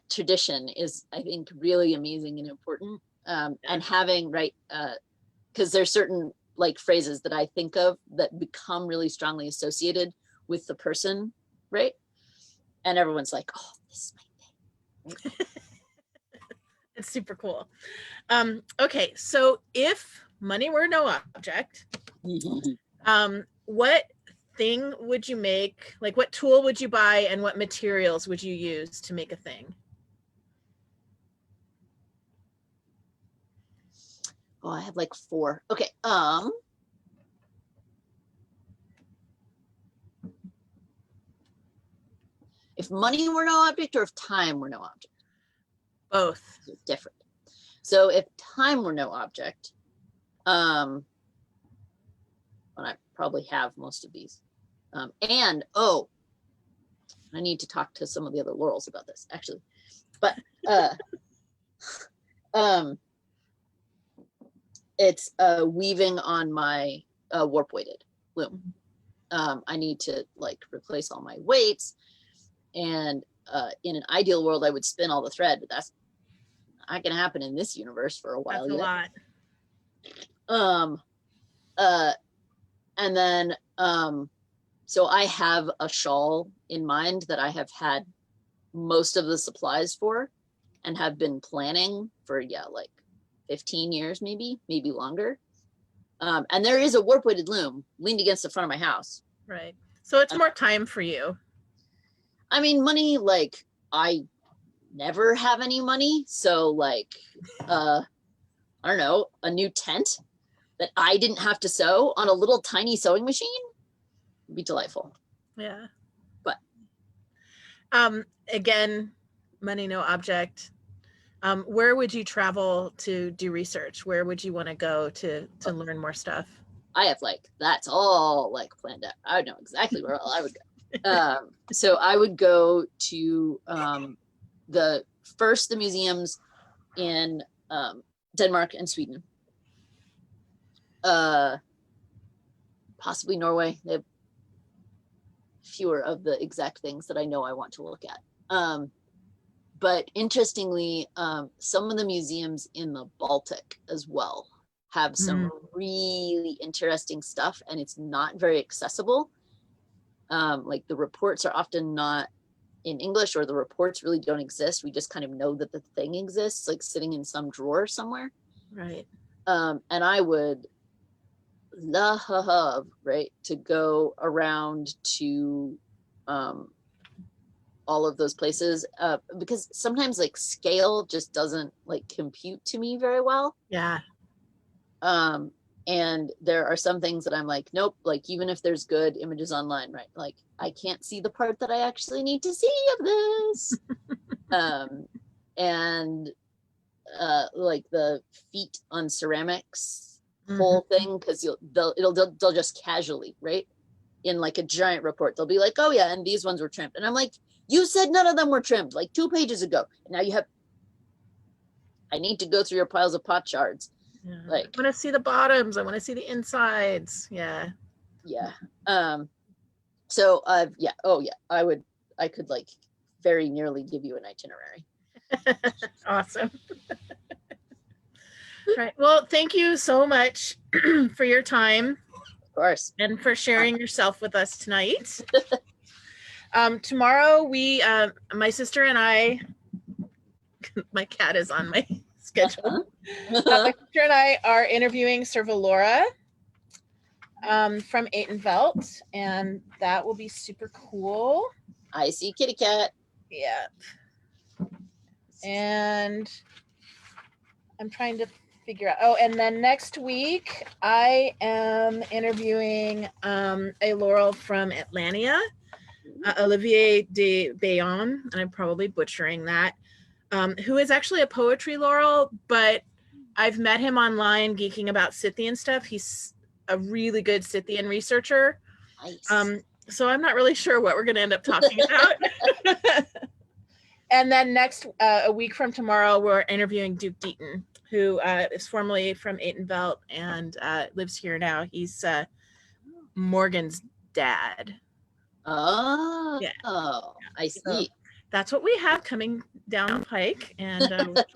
tradition is, I think, really amazing and important. And having because there's certain like phrases that I think of that become really strongly associated with the person, right? And everyone's like, oh, this is my thing. Right? It's super cool. Okay, so if money were no object, what thing would you make? Like, what tool would you buy, and what materials would you use to make a thing? Oh, I have like 4. Okay. If money were no object, or if time were no object? Both. It's different. So if time were no object, and I probably have most of these. And I need to talk to some of the other Laurels about this, actually. But it's weaving on my warp weighted loom. I need to like replace all my weights, and in an ideal world I would spin all the thread, but that's not gonna happen in this universe for a while. That's yet. A lot. And then so I have a shawl in mind that I have had most of the supplies for and have been planning for like 15 years, maybe longer. And there is a warp weighted loom leaned against the front of my house. Right. So it's more time for you. I mean, money, like I never have any money. So like, I don't know, a new tent that I didn't have to sew on a little tiny sewing machine would be delightful. Yeah. But again, money no object. Where would you travel to do research? Where would you want to go to learn more stuff? I have like, that's all like planned out. I would know exactly where I would go. So I would go to the museums in Denmark and Sweden. Possibly Norway. They have fewer of the exact things that I know I want to look at. But interestingly, some of the museums in the Baltic as well have some really interesting stuff, and it's not very accessible. Like the reports are often not in English, or the reports really don't exist. We just kind of know that the thing exists, like sitting in some drawer somewhere. Right. And I would love, right, to go around to all of those places, because sometimes like scale just doesn't like compute to me very well. Yeah. And there are some things that I'm like, nope, like even if there's good images online, right, like I can't see the part that I actually need to see of this. And like the feet on ceramics whole thing, because they'll just casually, right, in like a giant report, they'll be like, oh yeah, and these ones were trimmed, and I'm like, you said none of them were trimmed like 2 pages ago, and now you have. I need to go through your piles of pot shards. Yeah. Like, I want to see the bottoms. I want to see the insides. Yeah. Yeah. So yeah. Oh yeah. I could like very nearly give you an itinerary. Awesome. Right. Well, thank you so much for your time. Of course. And for sharing yourself with us tonight. Tomorrow my sister and I, my cat is on my schedule. My sister and I are interviewing Sir Valora from Atenvelt, and that will be super cool. I see kitty cat. Yeah. And I'm trying to figure out. Oh, and then next week I am interviewing a Laurel from Atlantia, Olivier de Bayon, and I'm probably butchering that, who is actually a poetry Laurel, but I've met him online geeking about Scythian stuff. He's a really good Scythian researcher. Nice. So I'm not really sure what we're going to end up talking about. And then a week from tomorrow, we're interviewing Duke Deaton, who is formerly from Atenvelt and lives here now. He's Morgan's dad. Oh, yeah. I see. So that's what we have coming down the pike, and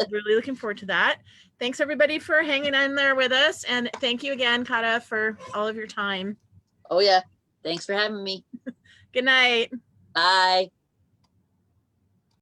really looking forward to that. Thanks everybody for hanging in there with us, and thank you again, Kada, for all of your time. Oh yeah, thanks for having me. Good night. Bye.